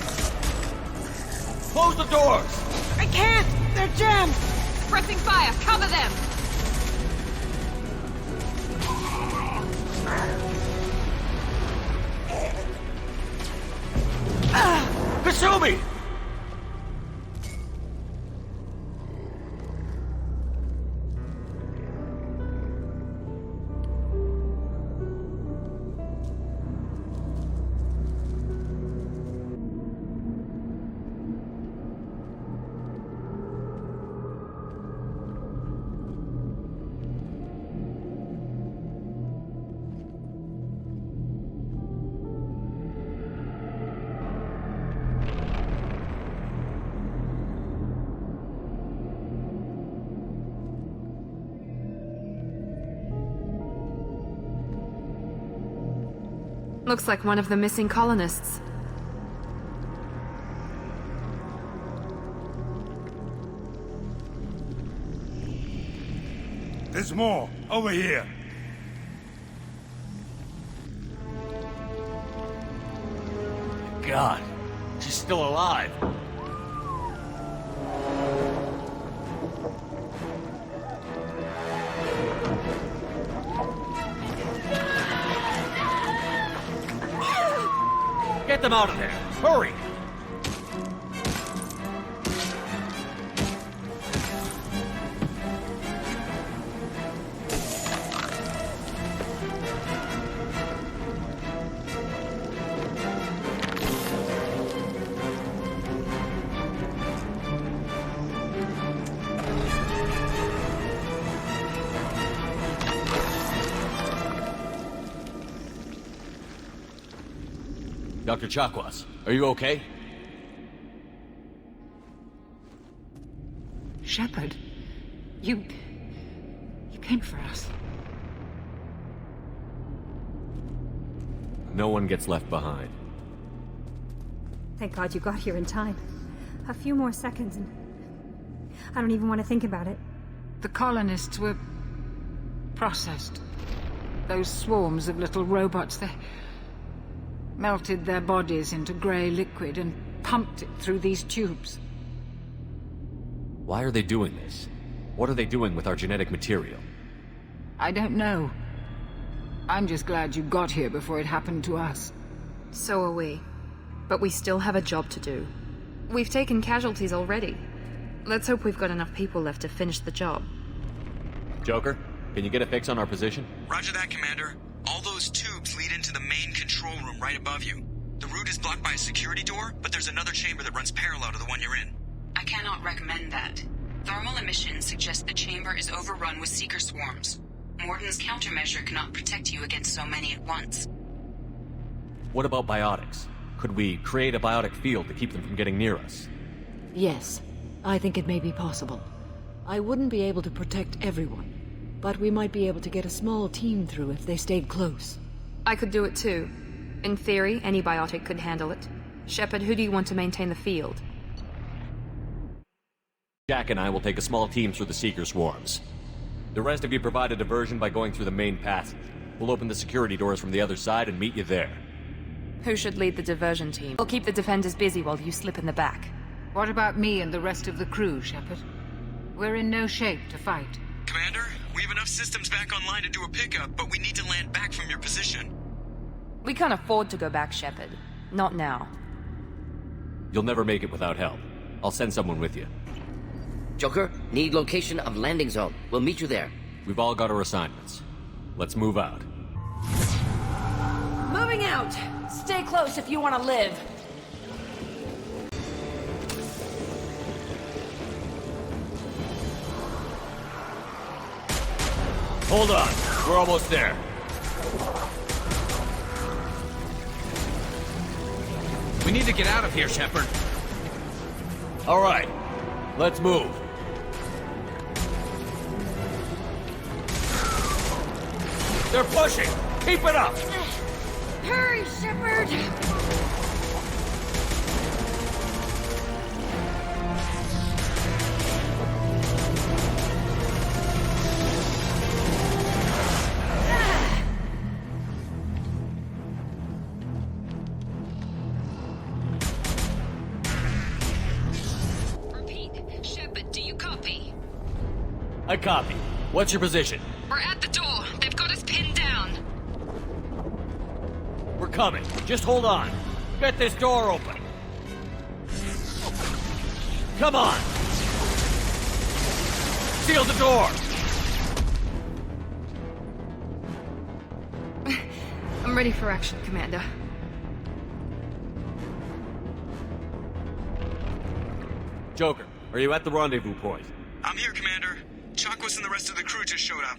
Close the doors! I can't! They're jammed! Pressing fire! Cover them! Kasumi! Looks like one of the missing colonists. There's more. Over here. God, she's still alive. Get them out of there! Hurry! Dr. Chakwas, are you okay? Shepard, you came for us. No one gets left behind. Thank God you got here in time. A few more seconds and I don't even want to think about it. The colonists were processed. Those swarms of little robots, they melted their bodies into grey liquid and pumped it through these tubes. Why are they doing this? What are they doing with our genetic material? I don't know. I'm just glad you got here before it happened to us. So are we. But we still have a job to do. We've taken casualties already. Let's hope we've got enough people left to finish the job. Joker, can you get a fix on our position? Roger that, Commander. All those tubes lead into the main control room right above you. The route is blocked by a security door, but there's another chamber that runs parallel to the one you're in. I cannot recommend that. Thermal emissions suggest the chamber is overrun with seeker swarms. Morden's countermeasure cannot protect you against so many at once. What about biotics? Could we create a biotic field to keep them from getting near us? Yes, I think it may be possible. I wouldn't be able to protect everyone, but we might be able to get a small team through if they stayed close. I could do it too. In theory, any biotic could handle it. Shepard, who do you want to maintain the field? Jack and I will take a small team through the Seeker swarms. The rest of you provide a diversion by going through the main passage. We'll open the security doors from the other side and meet you there. Who should lead the diversion team? We'll keep the defenders busy while you slip in the back. What about me and the rest of the crew, Shepard? We're in no shape to fight. Commander, we have enough systems back online to do a pickup, but we need to land back from your position. We can't afford to go back, Shepard. Not now. You'll never make it without help. I'll send someone with you. Joker, need location of landing zone. We'll meet you there. We've all got our assignments. Let's move out. Moving out! Stay close if you want to live. Hold on. We're almost there. We need to get out of here, Shepard. All right. Let's move. They're pushing! Keep it up! Hurry, Shepard! Repeat. Shepard, do you copy? I copy. What's your position? We're at the door. They've got us pinned down. We're coming. Just hold on. Get this door open. Come on! Seal the door! I'm ready for action, Commander. Joker, are you at the rendezvous point? I'm here, Commander. Chakwas and the rest of the crew just showed up.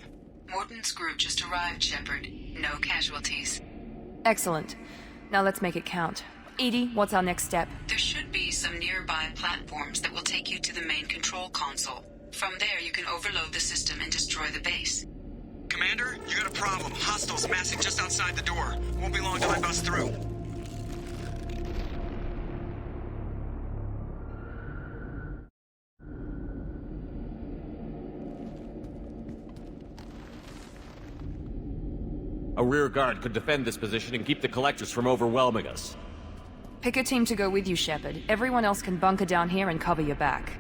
Morden's group just arrived, Shepard. No casualties. Excellent. Now let's make it count. Edie, what's our next step? There should be some nearby platforms that will take you to the main control console. From there, you can overload the system and destroy the base. Commander, you got a problem. Hostiles massing just outside the door. Won't be long till I bust through. A rear guard could defend this position and keep the collectors from overwhelming us. Pick a team to go with you, Shepard. Everyone else can bunker down here and cover your back.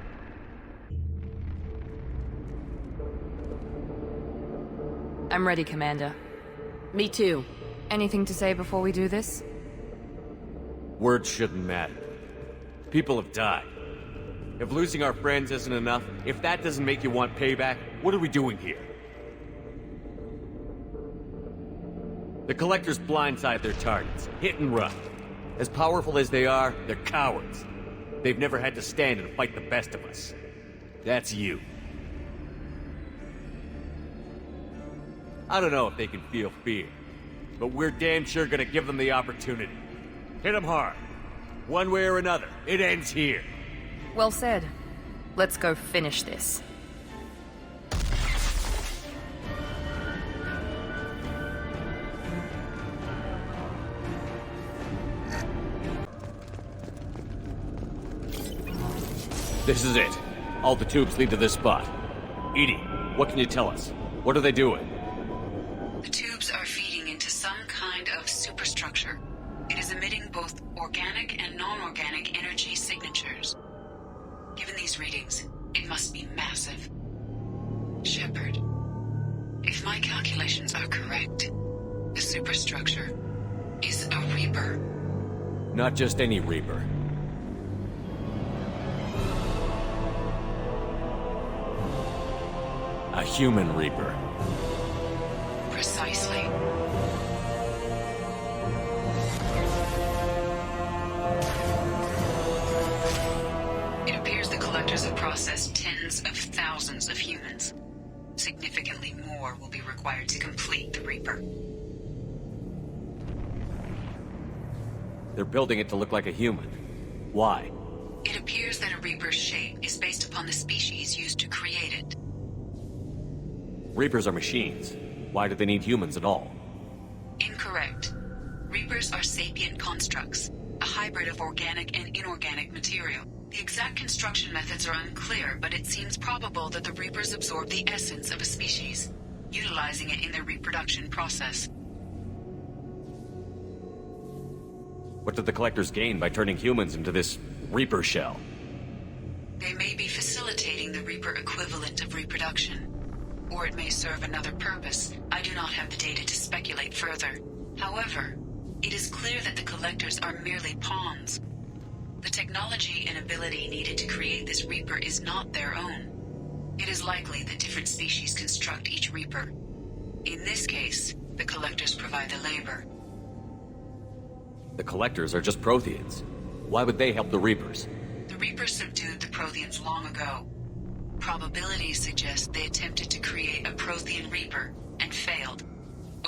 I'm ready, Commander. Me too. Anything to say before we do this? Words shouldn't matter. People have died. If losing our friends isn't enough, if that doesn't make you want payback, what are we doing here? The Collectors blindside their targets, hit and run. As powerful as they are, they're cowards. They've never had to stand and fight the best of us. That's you. I don't know if they can feel fear, but we're damn sure gonna give them the opportunity. Hit them hard. One way or another, it ends here. Well said. Let's go finish this. This is it. All the tubes lead to this spot. Edie, what can you tell us? What are they doing? The tubes are feeding into some kind of superstructure. It is emitting both organic and non-organic energy signatures. Given these readings, it must be massive. Shepard, if my calculations are correct, the superstructure is a Reaper. Not just any Reaper. A human Reaper. Precisely. It appears the Collectors have processed tens of thousands of humans. Significantly more will be required to complete the Reaper. They're building it to look like a human. Why? It appears that a Reaper's shape is based upon the species used to create it. Reapers are machines. Why do they need humans at all? Incorrect. Reapers are sapient constructs, a hybrid of organic and inorganic material. The exact construction methods are unclear, but it seems probable that the Reapers absorb the essence of a species, utilizing it in their reproduction process. What did the Collectors gain by turning humans into this Reaper shell? They may be facilitating the Reaper equivalent of reproduction. Or it may serve another purpose. I do not have the data to speculate further. However, it is clear that the Collectors are merely pawns. The technology and ability needed to create this Reaper is not their own. It is likely that different species construct each Reaper. In this case, the Collectors provide the labor. The Collectors are just Protheans. Why would they help the Reapers? The Reapers subdued the Protheans long ago. Probabilities suggest they attempted to create a Prothean Reaper and failed.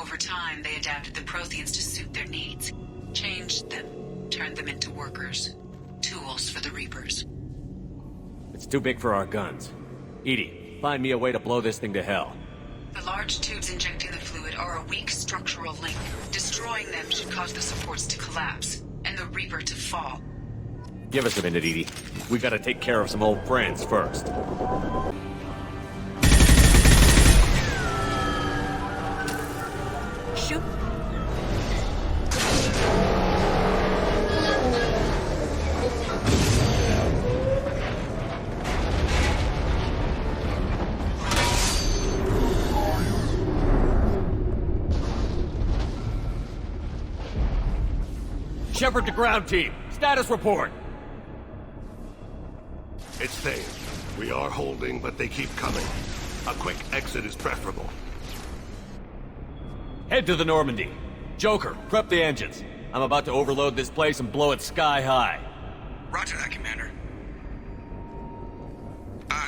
Over time, they adapted the Protheans to suit their needs, changed them, turned them into workers, tools for the Reapers. It's too big for our guns. Edie, find me a way to blow this thing to hell. The large tubes injecting the fluid are a weak structural link. Destroying them should cause the supports to collapse, and the Reaper to fall. Give us a minute, Edie. We gotta take care of some old friends first. Shoot. Shepard to ground team. Status report. It's safe. We are holding, but they keep coming. A quick exit is preferable. Head to the Normandy. Joker, prep the engines. I'm about to overload this place and blow it sky high. Roger that, Commander.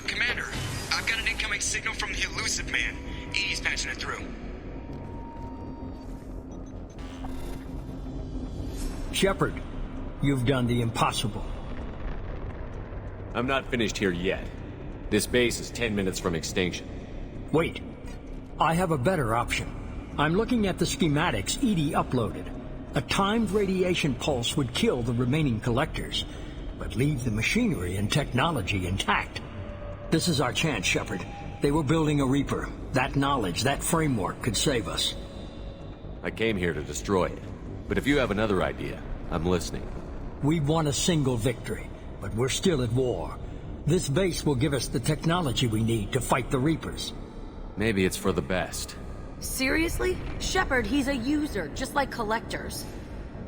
Commander, I've got an incoming signal from the elusive man. Edie's patching it through. Shepard, you've done the impossible. I'm not finished here yet. This base is 10 minutes from extinction. Wait. I have a better option. I'm looking at the schematics Edie uploaded. A timed radiation pulse would kill the remaining Collectors, but leave the machinery and technology intact. This is our chance, Shepard. They were building a Reaper. That knowledge, that framework could save us. I came here to destroy it. But if you have another idea, I'm listening. We've won a single victory, but we're still at war. This base will give us the technology we need to fight the Reapers. Maybe it's for the best. Seriously? Shepard, he's a user, just like collectors.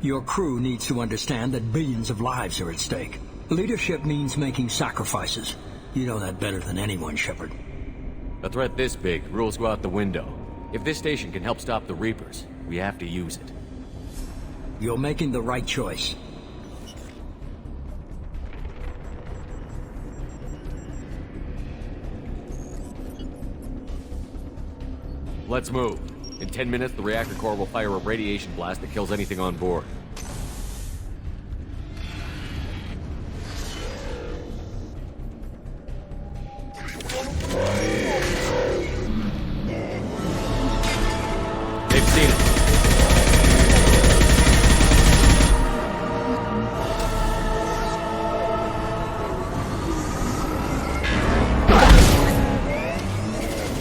Your crew needs to understand that billions of lives are at stake. Leadership means making sacrifices. You know that better than anyone, Shepard. A threat this big, rules go out the window. If this station can help stop the Reapers, we have to use it. You're making the right choice. Let's move. In 10 minutes, the reactor core will fire a radiation blast that kills anything on board. They've seen it.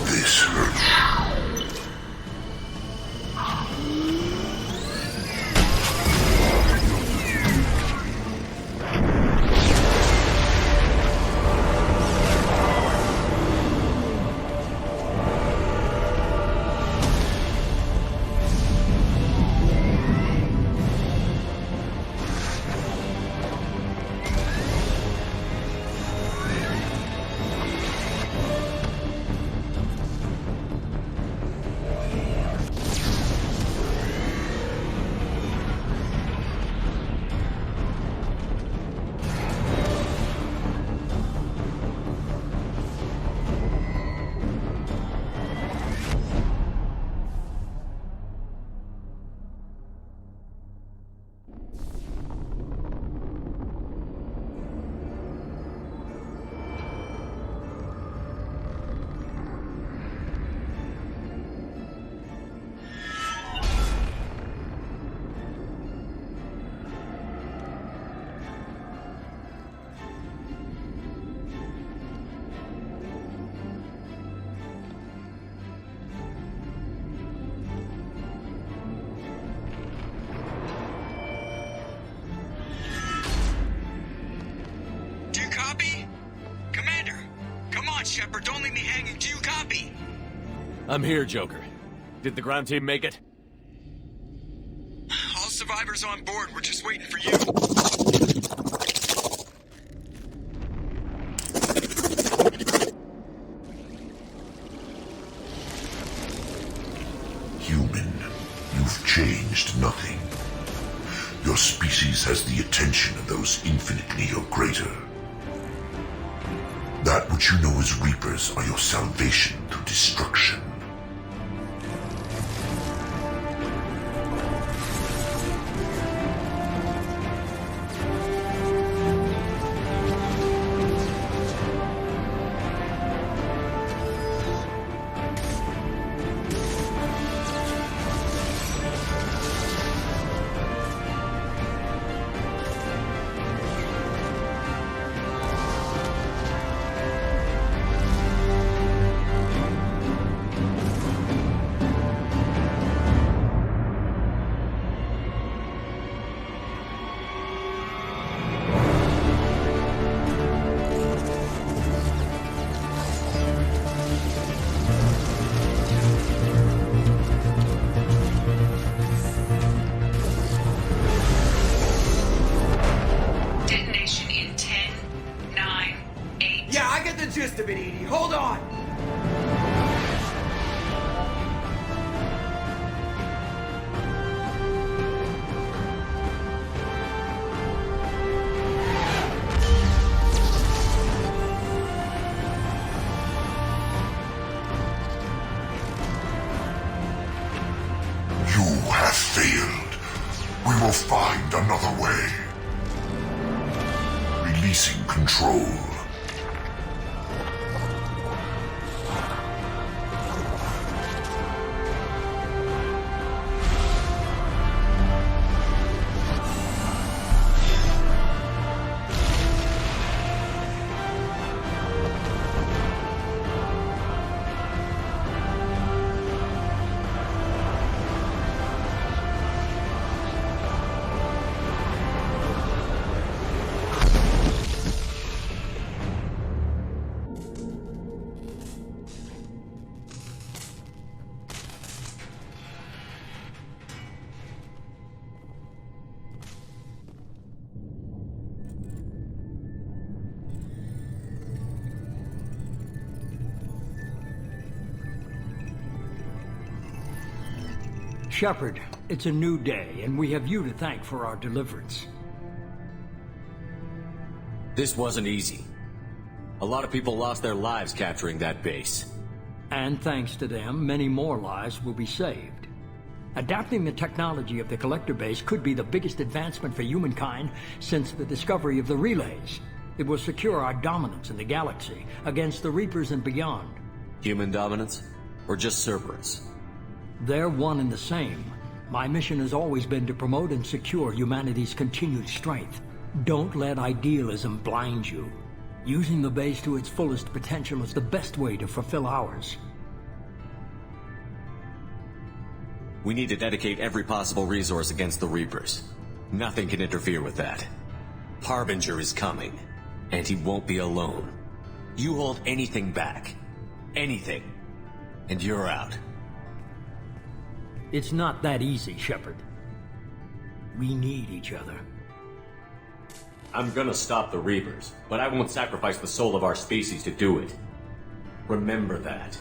This hurts. Shepard, don't leave me hanging. Do you copy? I'm here, Joker. Did the ground team make it? All survivors on board. We're just waiting for you. Human, you've changed nothing. Your species has the attention of those infinitely or greater. That which you know as Reapers are your salvation through destruction. Hold on! You have failed. We will find another way. Releasing control. Shepard, it's a new day, and we have you to thank for our deliverance. This wasn't easy. A lot of people lost their lives capturing that base. And thanks to them, many more lives will be saved. Adapting the technology of the Collector base could be the biggest advancement for humankind since the discovery of the relays. It will secure our dominance in the galaxy against the Reapers and beyond. Human dominance? Or just Cerberus? They're one and the same. My mission has always been to promote and secure humanity's continued strength. Don't let idealism blind you. Using the base to its fullest potential is the best way to fulfill ours. We need to dedicate every possible resource against the Reapers. Nothing can interfere with that. Harbinger is coming, and he won't be alone. You hold anything back, anything, and you're out. It's not that easy, Shepard. We need each other. I'm gonna stop the Reapers, but I won't sacrifice the soul of our species to do it. Remember that.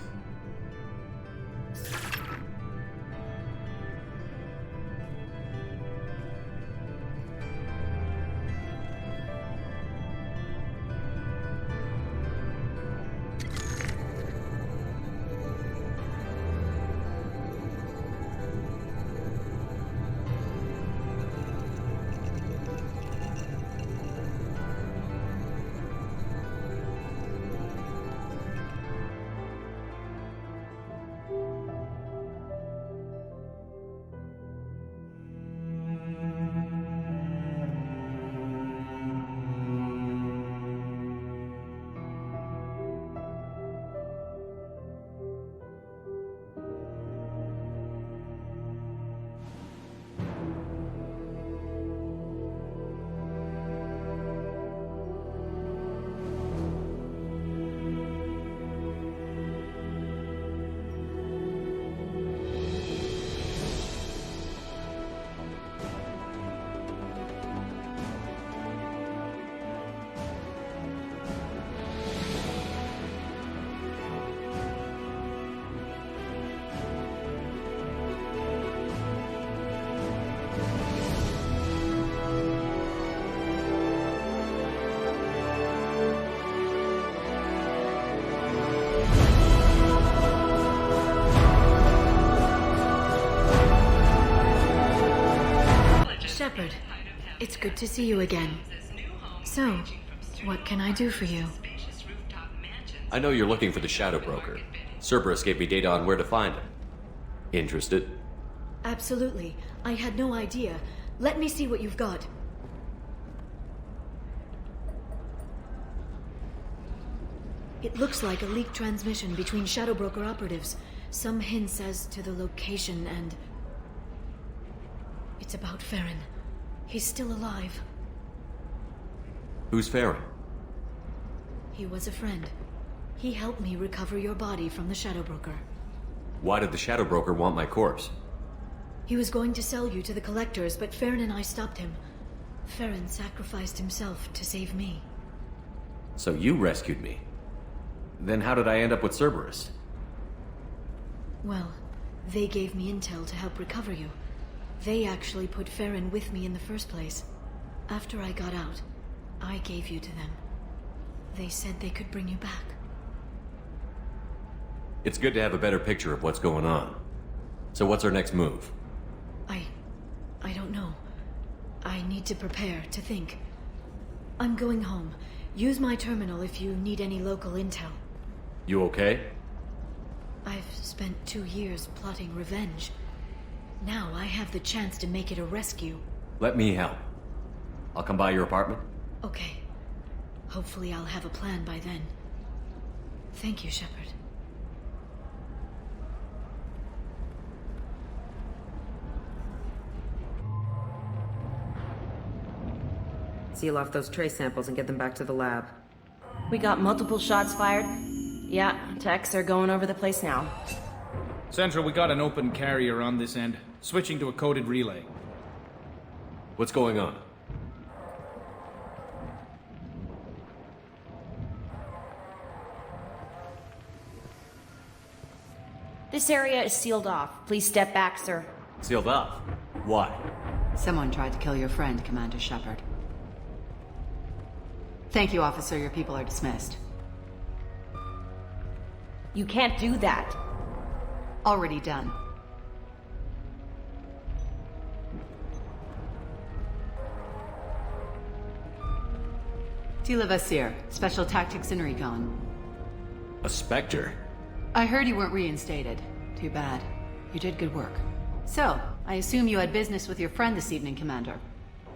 Shepard, it's good to see you again. So, what can I do for you? I know you're looking for the Shadow Broker. Cerberus gave me data on where to find him. Interested? Absolutely. I had no idea. Let me see what you've got. It looks like a leaked transmission between Shadow Broker operatives. Some hints as to the location and... It's about Farron. He's still alive. Who's Farron? He was a friend. He helped me recover your body from the Shadow Broker. Why did the Shadow Broker want my corpse? He was going to sell you to the Collectors, but Farron and I stopped him. Farron sacrificed himself to save me. So you rescued me. Then how did I end up with Cerberus? Well, they gave me intel to help recover you. They actually put Farron with me in the first place. After I got out, I gave you to them. They said they could bring you back. It's good to have a better picture of what's going on. So what's our next move? I don't know. I need to prepare, to think. I'm going home. Use my terminal if you need any local intel. You okay? I've spent 2 years plotting revenge. Now I have the chance to make it a rescue. Let me help. I'll come by your apartment. Okay. Hopefully I'll have a plan by then. Thank you, Shepard. Seal off those trace samples and get them back to the lab. We got multiple shots fired. Yeah, techs are going over the place now. Central, we got an open carrier on this end. Switching to a coded relay. What's going on? This area is sealed off. Please step back, sir. Sealed up? Why? Someone tried to kill your friend, Commander Shepard. Thank you, officer. Your people are dismissed. You can't do that. Already done. Tila Vasir, Special Tactics and Recon. A Spectre? I heard you weren't reinstated. Too bad. You did good work. So, I assume you had business with your friend this evening, Commander.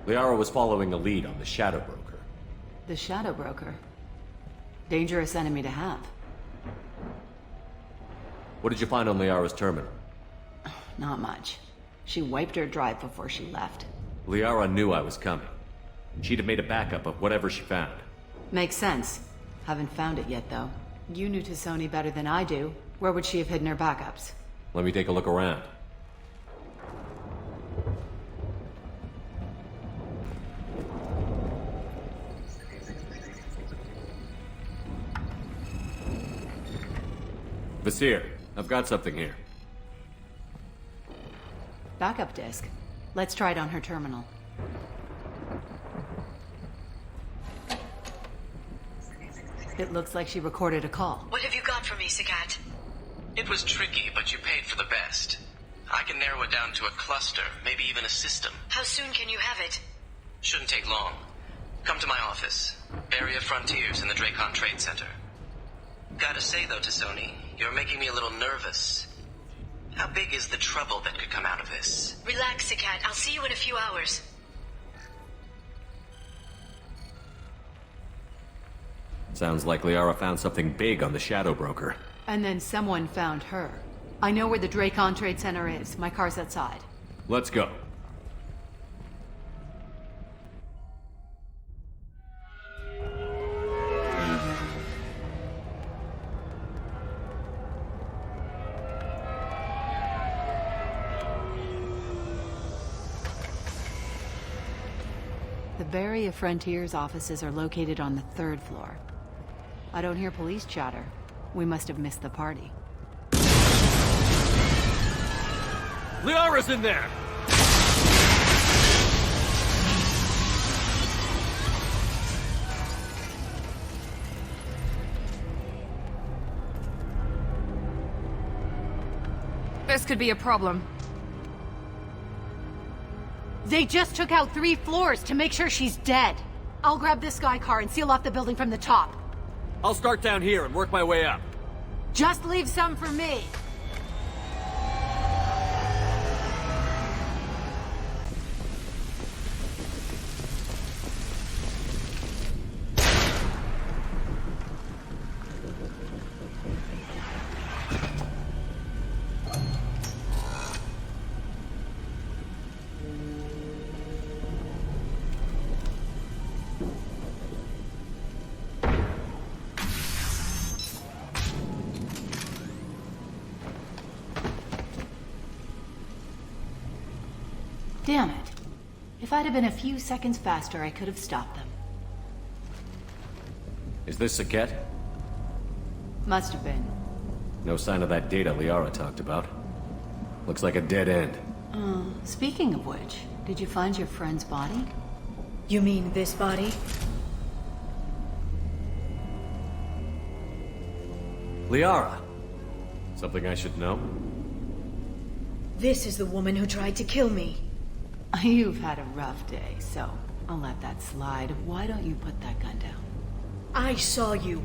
Liara was following a lead on the Shadow Broker. The Shadow Broker. Dangerous enemy to have. What did you find on Liara's terminal? Not much. She wiped her drive before she left. Liara knew I was coming. She'd have made a backup of whatever she found. Makes sense. Haven't found it yet, though. You knew Tassoni better than I do. Where would she have hidden her backups? Let me take a look around. Vasir, I've got something here. Backup disk. Let's try it on her terminal. It looks like she recorded a call. What have you got for me, Sagat? It was tricky, but you paid for the best. I can narrow it down to a cluster, maybe even a system. How soon can you have it? Shouldn't take long. Come to my office. Barrier Frontiers in the Dracon Trade Center. Gotta say though, Tassoni, you're making me a little nervous. How big is the trouble that could come out of this? Relax, Sagat. I'll see you in a few hours. Sounds like Liara found something big on the Shadow Broker. And then someone found her. I know where the Dracon Trade Center is. My car's outside. Let's go. The Barrier Frontiers offices are located on the 3rd floor. I don't hear police chatter. We must have missed the party. Liara's in there! This could be a problem. They just took out 3 floors to make sure she's dead. I'll grab this Sky car and seal off the building from the top. I'll start down here and work my way up. Just leave some for me. Damn it. If I'd have been a few seconds faster, I could have stopped them. Is this Saket? Must have been. No sign of that data Liara talked about. Looks like a dead end. Speaking of which, did you find your friend's body? You mean this body? Liara! Something I should know? This is the woman who tried to kill me. You've had a rough day, so I'll let that slide. Why don't you put that gun down? I saw you.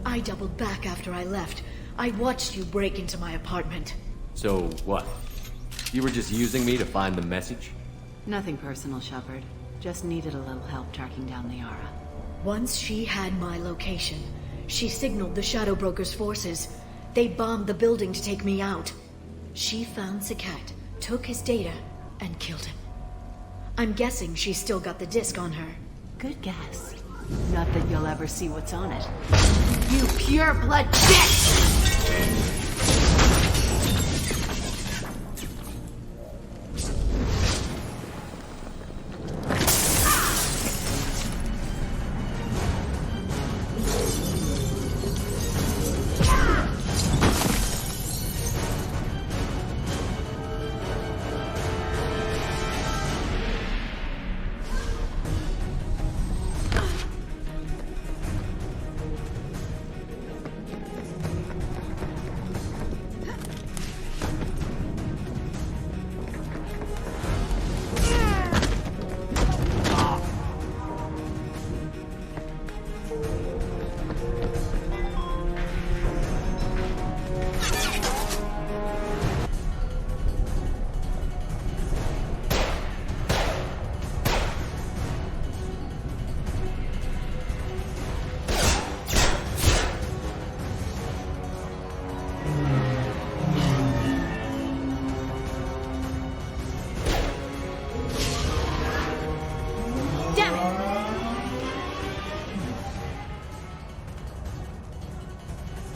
I doubled back after I left. I watched you break into my apartment. So, what? You were just using me to find the message? Nothing personal, Shepard. Just needed a little help tracking down Liara. Once she had my location, she signaled the Shadow Broker's forces. They bombed the building to take me out. She found Saket, took his data, and killed him. I'm guessing she's still got the disc on her. Good guess. Not that you'll ever see what's on it. You pure blood bitch!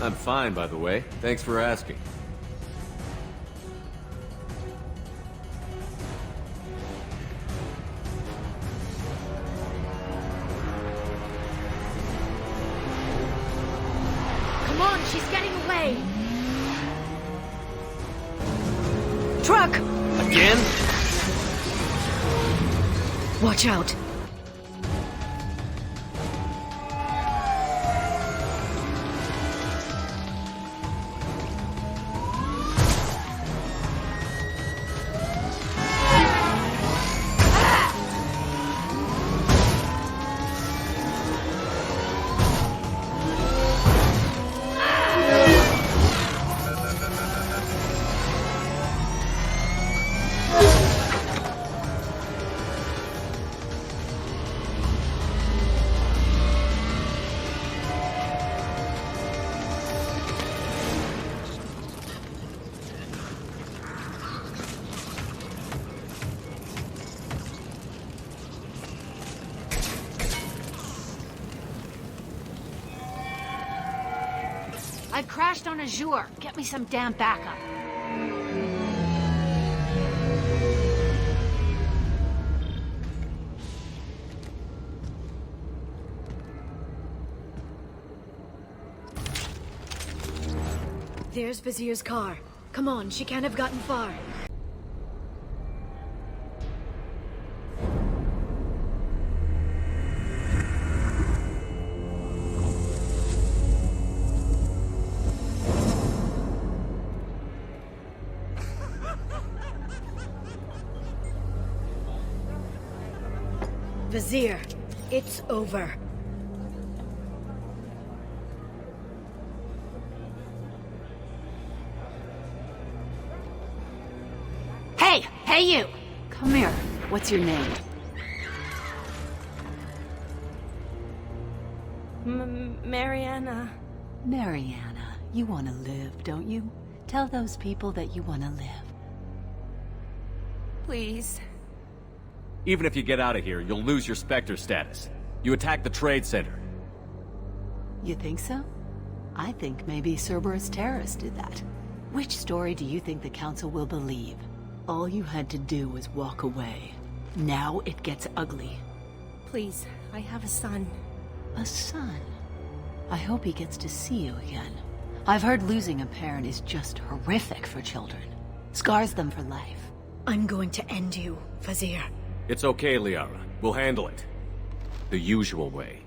I'm fine, by the way. Thanks for asking. Come on, she's getting away! Truck! Again? Watch out. I crashed on Azure. Get me some damn backup. There's Vizier's car. Come on, she can't have gotten far. Vizier, it's over. Hey you! Come here. What's your name? Mariana. Mariana. You want to live, don't you? Tell those people that you want to live. Please. Even if you get out of here, you'll lose your Spectre status. You attacked the trade center. You think so? I think maybe Cerberus terrorists did that. Which story do you think the Council will believe? All you had to do was walk away. Now it gets ugly. Please, I have a son. A son? I hope he gets to see you again. I've heard losing a parent is just horrific for children. Scars them for life. I'm going to end you, Vizier. It's okay, Liara. We'll handle it. The usual way.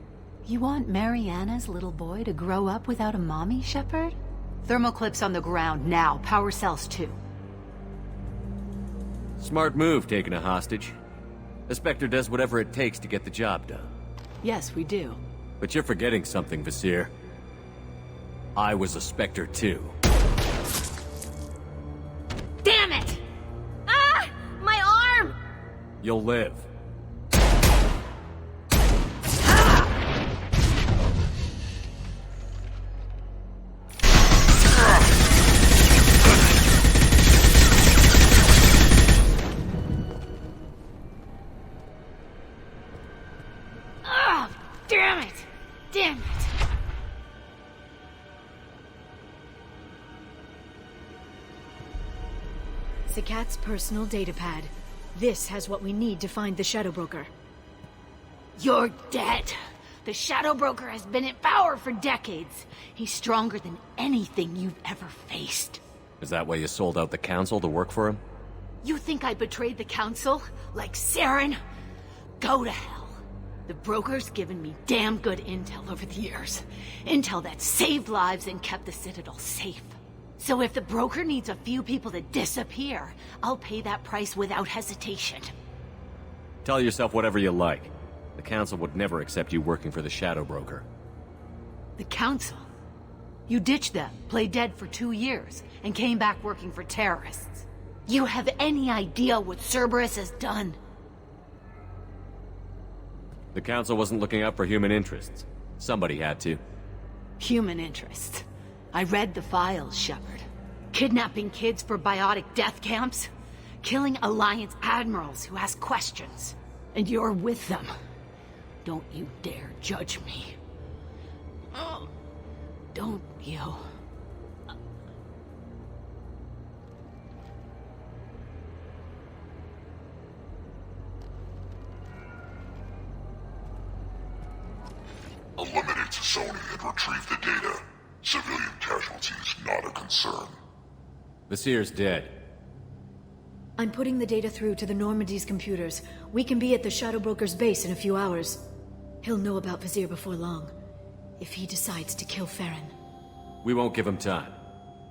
You want Mariana's little boy to grow up without a mommy, Shepard? Thermoclips on the ground now. Power cells too. Smart move, taking a hostage. The Spectre does whatever it takes to get the job done. Yes, we do. But you're forgetting something, Vizier. I was a Spectre too. Damn it! Ah! My arm! You'll live. Damn it! Damn it! Zakat's personal data pad. This has what we need to find the Shadow Broker. You're dead. The Shadow Broker has been in power for decades. He's stronger than anything you've ever faced. Is that why you sold out the Council to work for him? You think I betrayed the Council? Like Saren? Go to hell. The Broker's given me damn good intel over the years. Intel that saved lives and kept the Citadel safe. So if the Broker needs a few people to disappear, I'll pay that price without hesitation. Tell yourself whatever you like. The Council would never accept you working for the Shadow Broker. The Council? You ditched them, played dead for 2 years, and came back working for terrorists. You have any idea what Cerberus has done? The Council wasn't looking out for human interests. Somebody had to. Human interests. I read the files, Shepard. Kidnapping kids for biotic death camps. Killing Alliance admirals who ask questions. And you're with them. Don't you dare judge me. Don't you? Eliminate Sony and retrieve the data. Civilian casualties not a concern. The Seer's dead. I'm putting the data through to the Normandy's computers. We can be at the Shadow Broker's base in a few hours. He'll know about Vizier before long. If he decides to kill Farron. We won't give him time.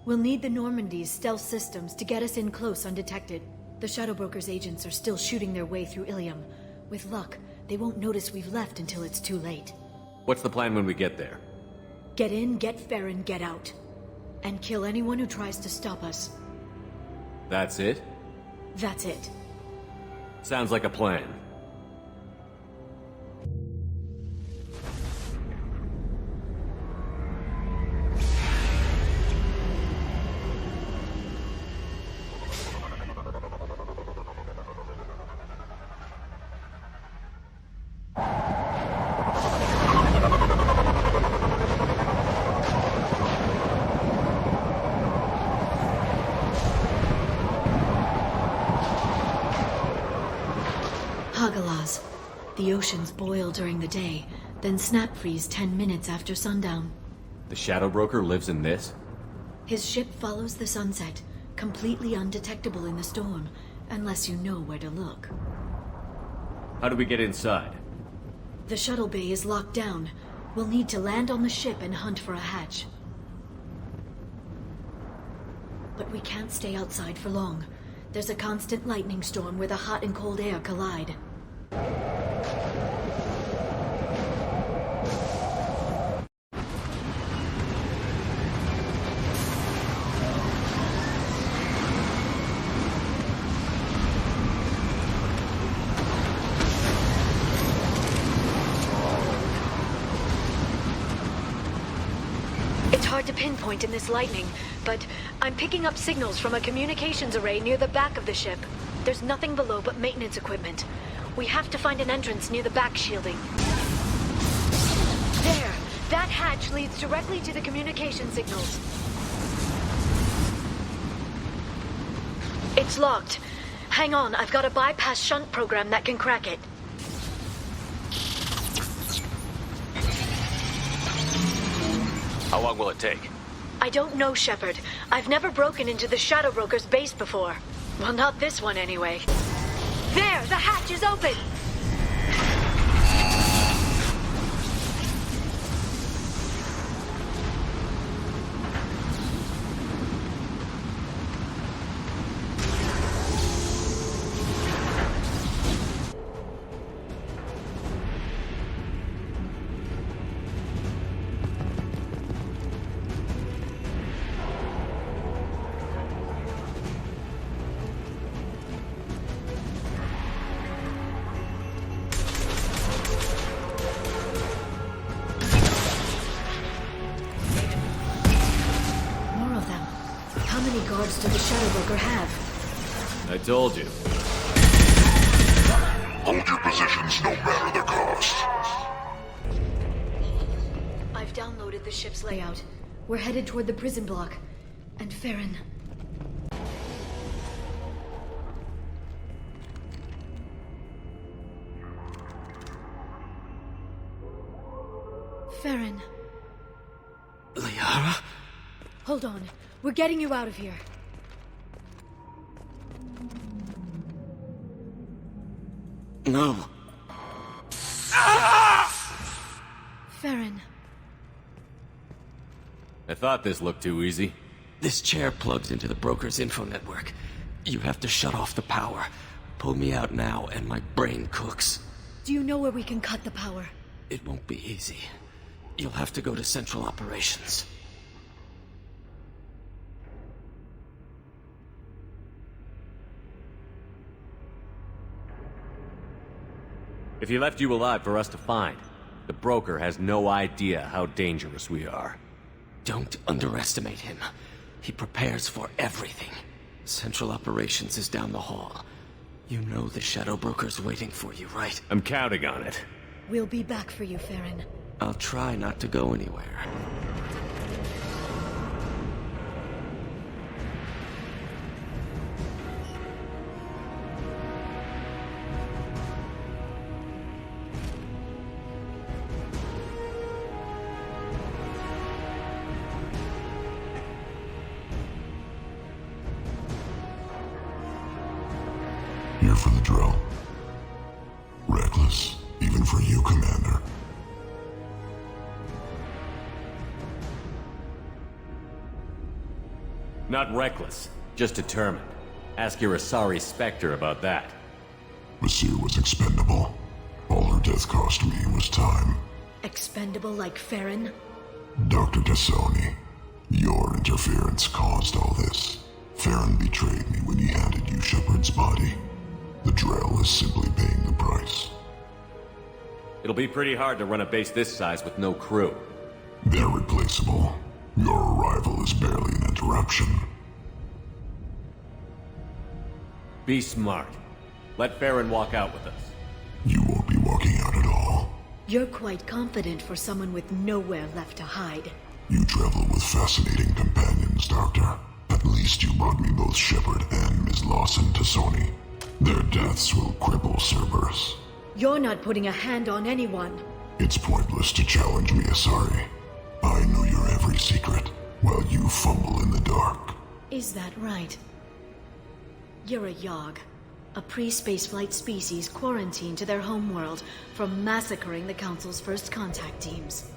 We'll need the Normandy's stealth systems to get us in close undetected. The Shadow Broker's agents are still shooting their way through Ilium. With luck, they won't notice we've left until it's too late. What's the plan when we get there? Get in, get Farron, get out. And kill anyone who tries to stop us. That's it? That's it. Sounds like a plan. Hagalaz. The oceans boil during the day, then snap freeze 10 minutes after sundown. The Shadow Broker lives in this? His ship follows the sunset, completely undetectable in the storm, unless you know where to look. How do we get inside? The shuttle bay is locked down. We'll need to land on the ship and hunt for a hatch. But we can't stay outside for long. There's a constant lightning storm where the hot and cold air collide. It's hard to pinpoint in this lightning, but I'm picking up signals from a communications array near the back of the ship. There's nothing below but maintenance equipment. We have to find an entrance near the back shielding. There! That hatch leads directly to the communication signals. It's locked. Hang on, I've got a bypass shunt program that can crack it. How long will it take? I don't know, Shepard. I've never broken into the Shadow Broker's base before. Well, not this one anyway. There! The hatch is open! Does the Shadow Broker have? I told you. Hold your positions no matter the cost. I've downloaded the ship's layout. We're headed toward the prison block. And Farron. Farron. Liara? Hold on. We're getting you out of here. No. Farron. I thought this looked too easy. This chair plugs into the broker's info network. You have to shut off the power. Pull me out now and my brain cooks. Do you know where we can cut the power? It won't be easy. You'll have to go to Central Operations. If he left you alive for us to find, the broker has no idea how dangerous we are. Don't underestimate him. He prepares for everything. Central Operations is down the hall. You know the Shadow Broker's waiting for you, right? I'm counting on it. We'll be back for you, Farron. I'll try not to go anywhere. here for the drill. Reckless, even for you, Commander. Not reckless, just determined. Ask your Asari Spectre about that. Masir was expendable. All her death cost me was time. Expendable like Farron? Dr. Kasumi, your interference caused all this. Farron betrayed me when he handed you Shepard's body. The Drell is simply paying the price. It'll be pretty hard to run a base this size with no crew. They're replaceable. Your arrival is barely an interruption. Be smart. Let Farron walk out with us. You won't be walking out at all. You're quite confident for someone with nowhere left to hide. You travel with fascinating companions, Doctor. At least you brought me both Shepard and Ms. Lawson Tassoni. Their deaths will cripple Cerberus. You're not putting a hand on anyone. It's pointless to challenge me, Asari. I know your every secret, while you fumble in the dark. Is that right? You're a Yogg, a pre-spaceflight species quarantined to their homeworld from massacring the Council's first contact teams.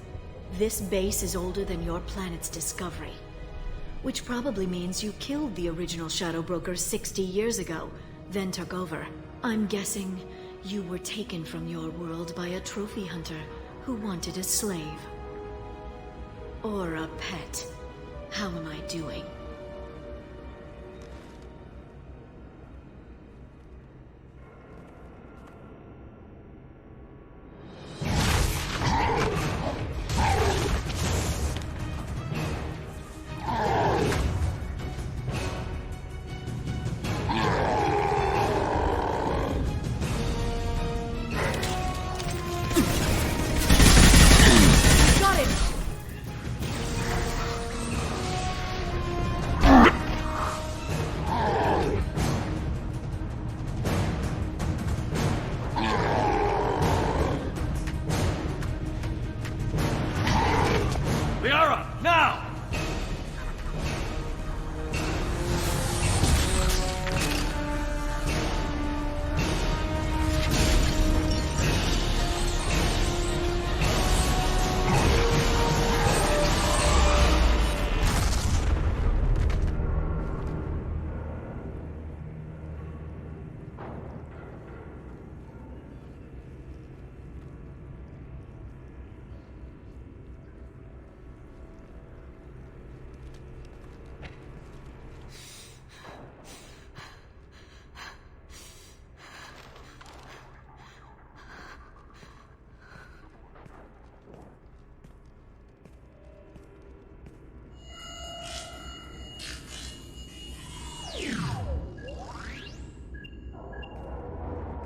This base is older than your planet's discovery, which probably means you killed the original Shadow Broker 60 years ago, then took over. I'm guessing you were taken from your world by a trophy hunter who wanted a slave. Or a pet. How am I doing?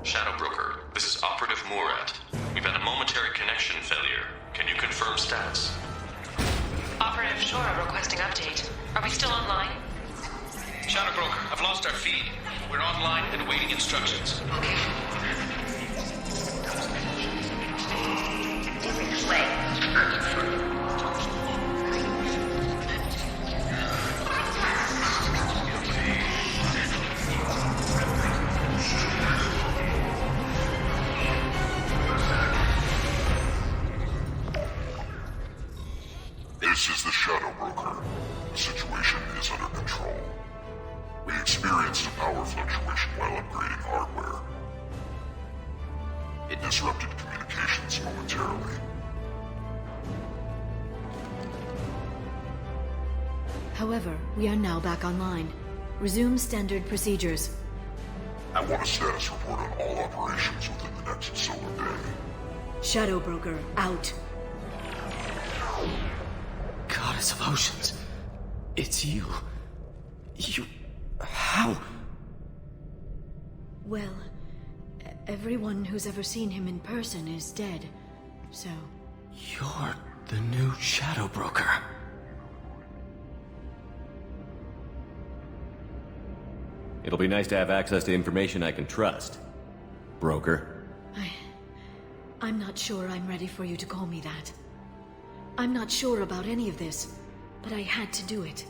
Shadow Broker, this is Operative Murat. We've had a momentary connection failure. Can you confirm status? Operative Shora requesting update. Are we still online? Shadow Broker, I've lost our feed. We're online and awaiting instructions. This is the Shadow Broker. The situation is under control. We experienced a power fluctuation while upgrading hardware. It disrupted communications momentarily. However, we are now back online. Resume standard procedures. I want a status report on all operations within the next solar day. Shadow Broker, out. Goddess of Oceans. It's you. How? Well, everyone who's ever seen him in person is dead, so... You're the new Shadow Broker. It'll be nice to have access to information I can trust. Broker. I'm not sure I'm ready for you to call me that. I'm not sure about any of this, but I had to do it.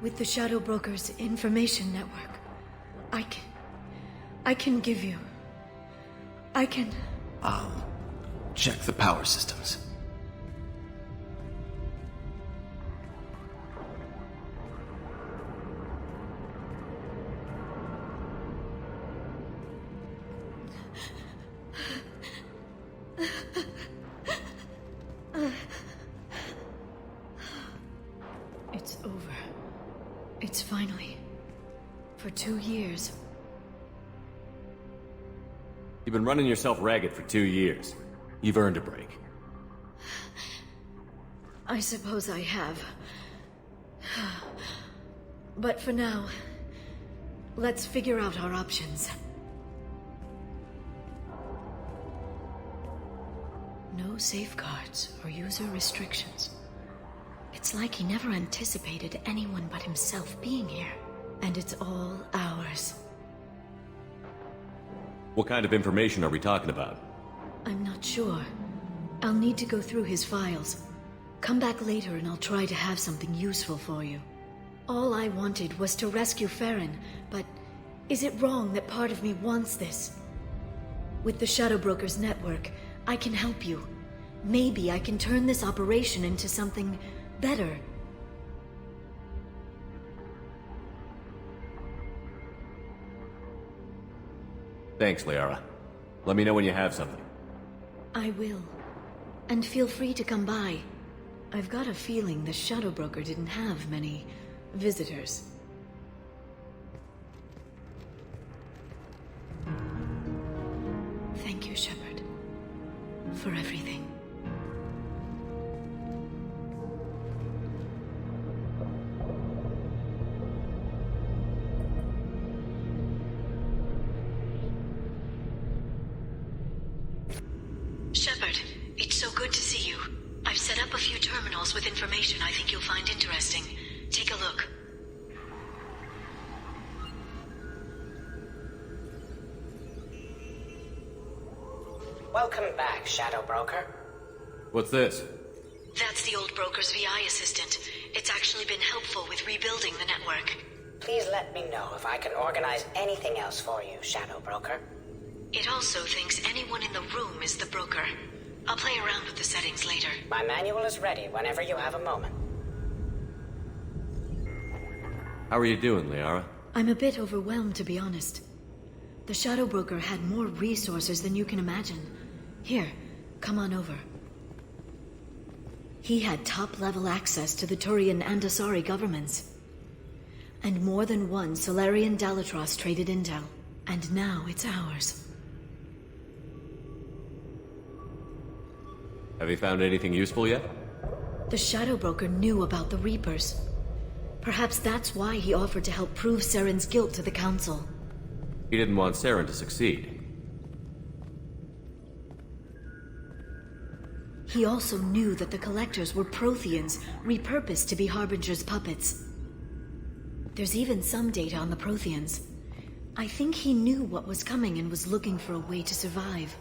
With the Shadow Broker's information network, I can give you. I can... I'll check the power systems. It's over. It's finally. For 2 years. You've been running yourself ragged for 2 years. You've earned a break. I suppose I have. But for now, let's figure out our options. No safeguards or user restrictions. It's like he never anticipated anyone but himself being here. And it's all ours. What kind of information are we talking about? I'm not sure. I'll need to go through his files. Come back later and I'll try to have something useful for you. All I wanted was to rescue Farron, but is it wrong that part of me wants this? With the Shadow Broker's network, I can help you. Maybe I can turn this operation into something better. Thanks, Liara. Let me know when you have something. I will. And feel free to come by. I've got a feeling the Shadow Broker didn't have many visitors. Thank you, Shepard, for everything. Shepard, it's so good to see you. I've set up a few terminals with information I think you'll find interesting. Take a look. Welcome back, Shadow Broker. What's this? That's the old broker's VI assistant. It's actually been helpful with rebuilding the network. Please let me know if I can organize anything else for you, Shadow Broker. It also thinks anyone in the room is the broker. I'll play around with the settings later. My manual is ready whenever you have a moment. How are you doing, Liara? I'm a bit overwhelmed, to be honest. The Shadow Broker had more resources than you can imagine. Here, come on over. He had top-level access to the Turian and Asari governments. And more than one Solarian Dalatros traded intel. And now it's ours. Have you found anything useful yet? The Shadow Broker knew about the Reapers. Perhaps that's why he offered to help prove Saren's guilt to the Council. He didn't want Saren to succeed. He also knew that the Collectors were Protheans, repurposed to be Harbinger's puppets. There's even some data on the Protheans. I think he knew what was coming and was looking for a way to survive.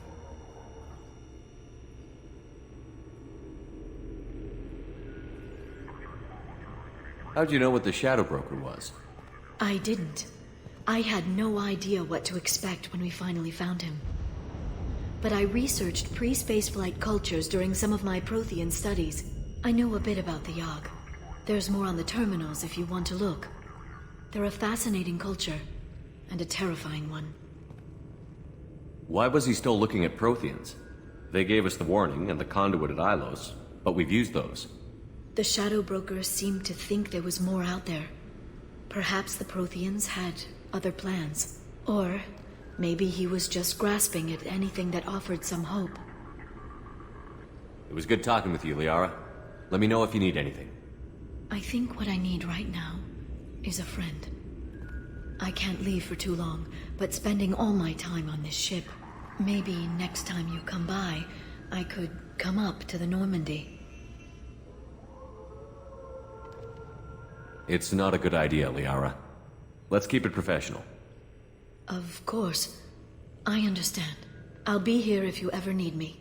How'd you know what the Shadow Broker was? I didn't. I had no idea what to expect when we finally found him. But I researched pre-spaceflight cultures during some of my Prothean studies. I know a bit about the Yogg. There's more on the terminals if you want to look. They're a fascinating culture, and a terrifying one. Why was he still looking at Protheans? They gave us the warning and the conduit at Ilos, but we've used those. The Shadow Broker seemed to think there was more out there. Perhaps the Protheans had other plans. Or maybe he was just grasping at anything that offered some hope. It was good talking with you, Liara. Let me know if you need anything. I think what I need right now is a friend. I can't leave for too long, but spending all my time on this ship. Maybe next time you come by, I could come up to the Normandy. It's not a good idea, Liara. Let's keep it professional. Of course. I understand. I'll be here if you ever need me.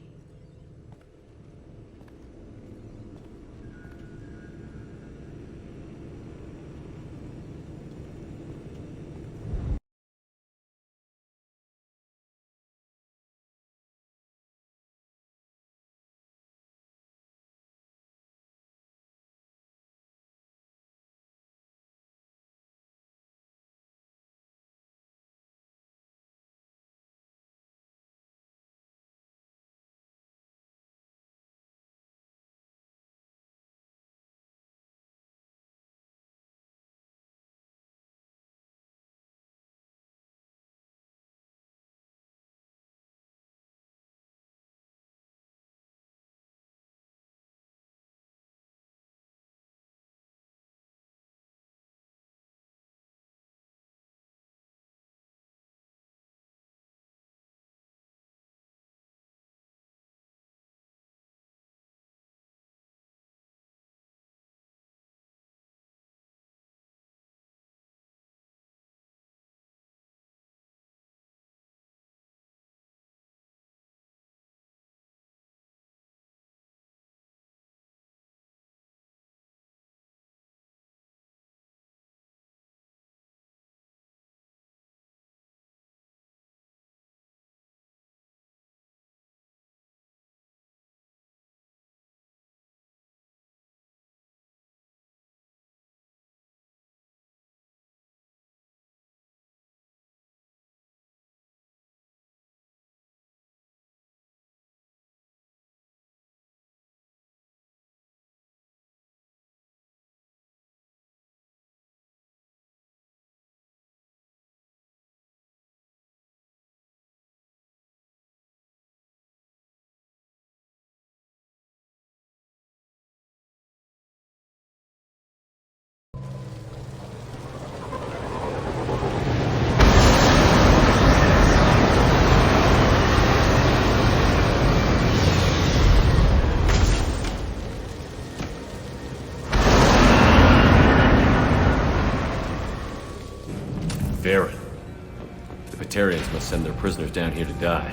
Batarians must send their prisoners down here to die.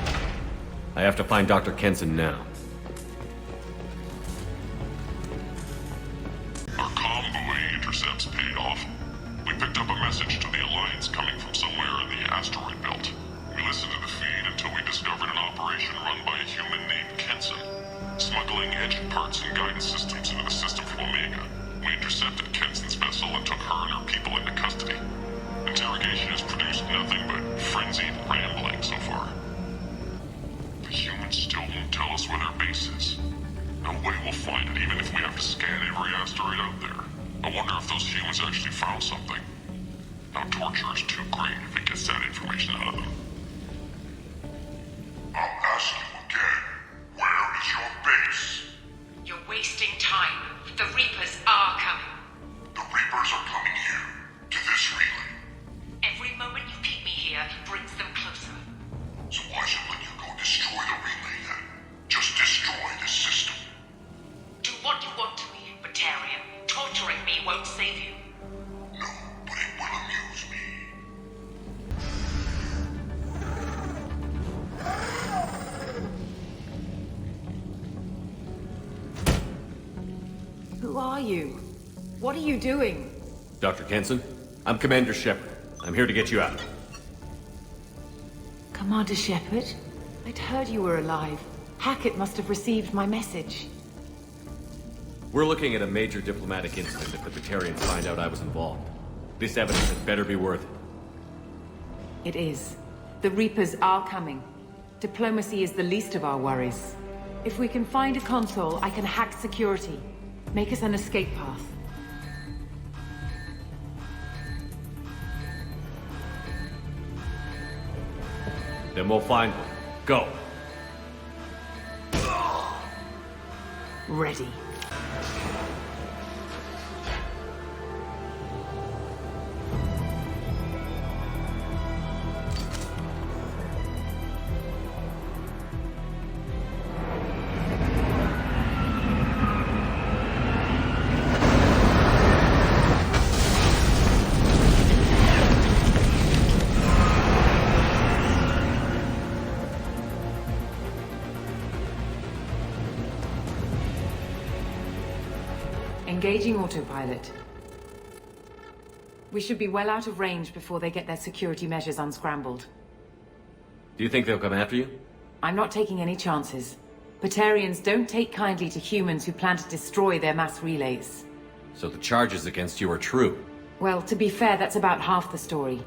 I have to find Dr. Kenson now. Our convoy intercepts paid off. We picked up a message to the Alliance coming from somewhere in the asteroid belt. We listened to the feed until we discovered an operation run by a human named Kenson, smuggling engine parts and guidance systems into the system from Omega. We intercepted Kenson's vessel and took her and her people into custody. Interrogation has produced nothing but frenzied rambling so far. The humans still won't tell us where their base is. No way we'll find it, even if we have to scan every asteroid out there. I wonder if those humans actually found something. Now torture is too great if it gets that information out of them. I'll ask you again, where is your base? You're wasting time. The Reapers are coming. The Reapers are coming here, to this relay. Every moment you keep me here brings them closer. So why should let you go destroy the relay then? Just destroy this system. Do what you want to me, Batarian. Torturing me won't save you. No, but it will amuse me. Who are you? What are you doing? Dr. Kenson, I'm Commander Shepard. I'm here to get you out. Commander Shepard? I'd heard you were alive. Hackett must have received my message. We're looking at a major diplomatic incident if the Batarians find out I was involved. This evidence had better be worth it. It is. The Reapers are coming. Diplomacy is the least of our worries. If we can find a console, I can hack security. Make us an escape path. Then we'll find one. Go. Ready. Engaging autopilot. We should be well out of range before they get their security measures unscrambled. Do you think they'll come after you? I'm not taking any chances. Batarians don't take kindly to humans who plan to destroy their mass relays. So the charges against you are true? Well, to be fair, that's about half the story.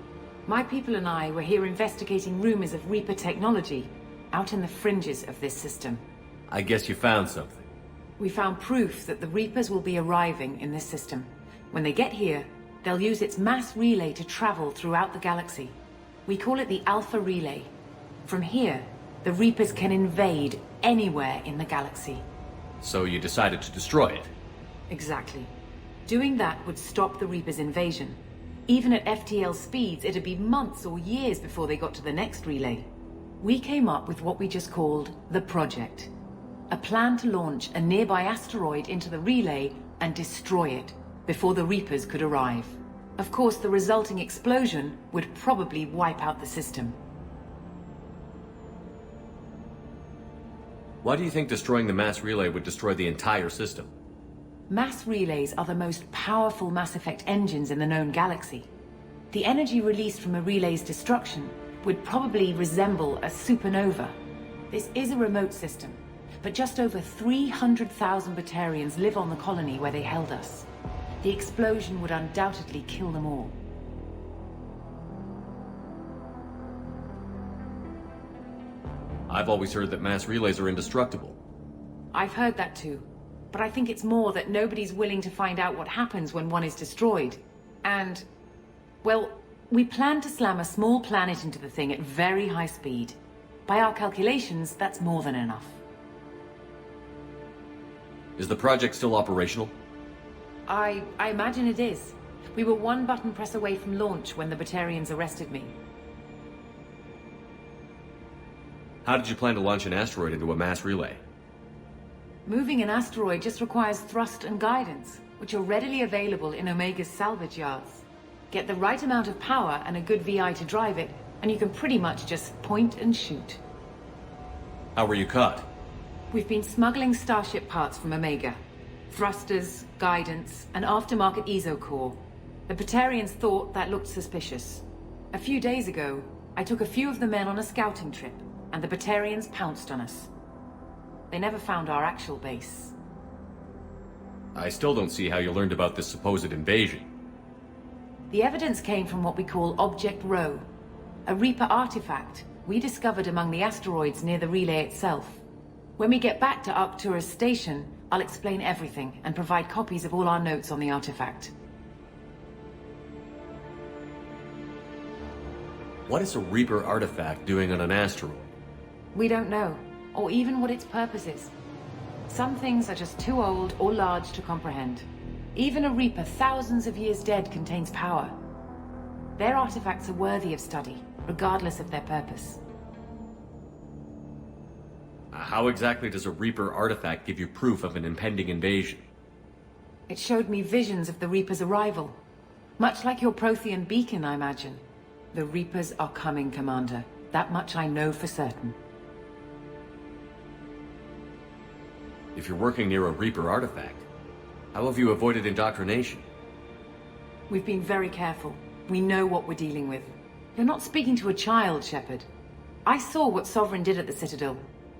My people and I were here investigating rumors of Reaper technology, out in the fringes of this system. I guess you found something. We found proof that the Reapers will be arriving in this system. When they get here, they'll use its mass relay to travel throughout the galaxy. We call it the Alpha Relay. From here, the Reapers can invade anywhere in the galaxy. So you decided to destroy it? Exactly. Doing that would stop the Reapers' invasion. Even at FTL speeds, it'd be months or years before they got to the next relay. We came up with what we just called the Project. A plan to launch a nearby asteroid into the relay and destroy it before the Reapers could arrive. Of course, the resulting explosion would probably wipe out the system. Why do you think destroying the mass relay would destroy the entire system? Mass relays are the most powerful Mass Effect engines in the known galaxy. The energy released from a relay's destruction would probably resemble a supernova. This is a remote system, but just over 300,000 Batarians live on the colony where they held us. The explosion would undoubtedly kill them all. I've always heard that mass relays are indestructible. I've heard that too, but I think it's more that nobody's willing to find out what happens when one is destroyed. And, well, we plan to slam a small planet into the thing at very high speed. By our calculations, that's more than enough. Is the project still operational? I imagine it is. We were one button press away from launch when the Batarians arrested me. How did you plan to launch an asteroid into a mass relay? Moving an asteroid just requires thrust and guidance, which are readily available in Omega's salvage yards. Get the right amount of power and a good VI to drive it, and you can pretty much just point and shoot. How were you caught? We've been smuggling Starship parts from Omega. Thrusters, guidance, and aftermarket ESO core. The Batarians thought that looked suspicious. A few days ago, I took a few of the men on a scouting trip, and the Batarians pounced on us. They never found our actual base. I still don't see how you learned about this supposed invasion. The evidence came from what we call Object Rho, a Reaper artifact we discovered among the asteroids near the relay itself. When we get back to Arcturus Station, I'll explain everything and provide copies of all our notes on the artifact. What is a Reaper artifact doing on an asteroid? We don't know, or even what its purpose is. Some things are just too old or large to comprehend. Even a Reaper thousands of years dead contains power. Their artifacts are worthy of study, regardless of their purpose. How exactly does a Reaper artifact give you proof of an impending invasion? It showed me visions of the Reaper's arrival. Much like your Prothean beacon, I imagine. The Reapers are coming, Commander. That much I know for certain. If you're working near a Reaper artifact, how have you avoided indoctrination? We've been very careful. We know what we're dealing with. You're not speaking to a child, Shepard. I saw what Sovereign did at the Citadel.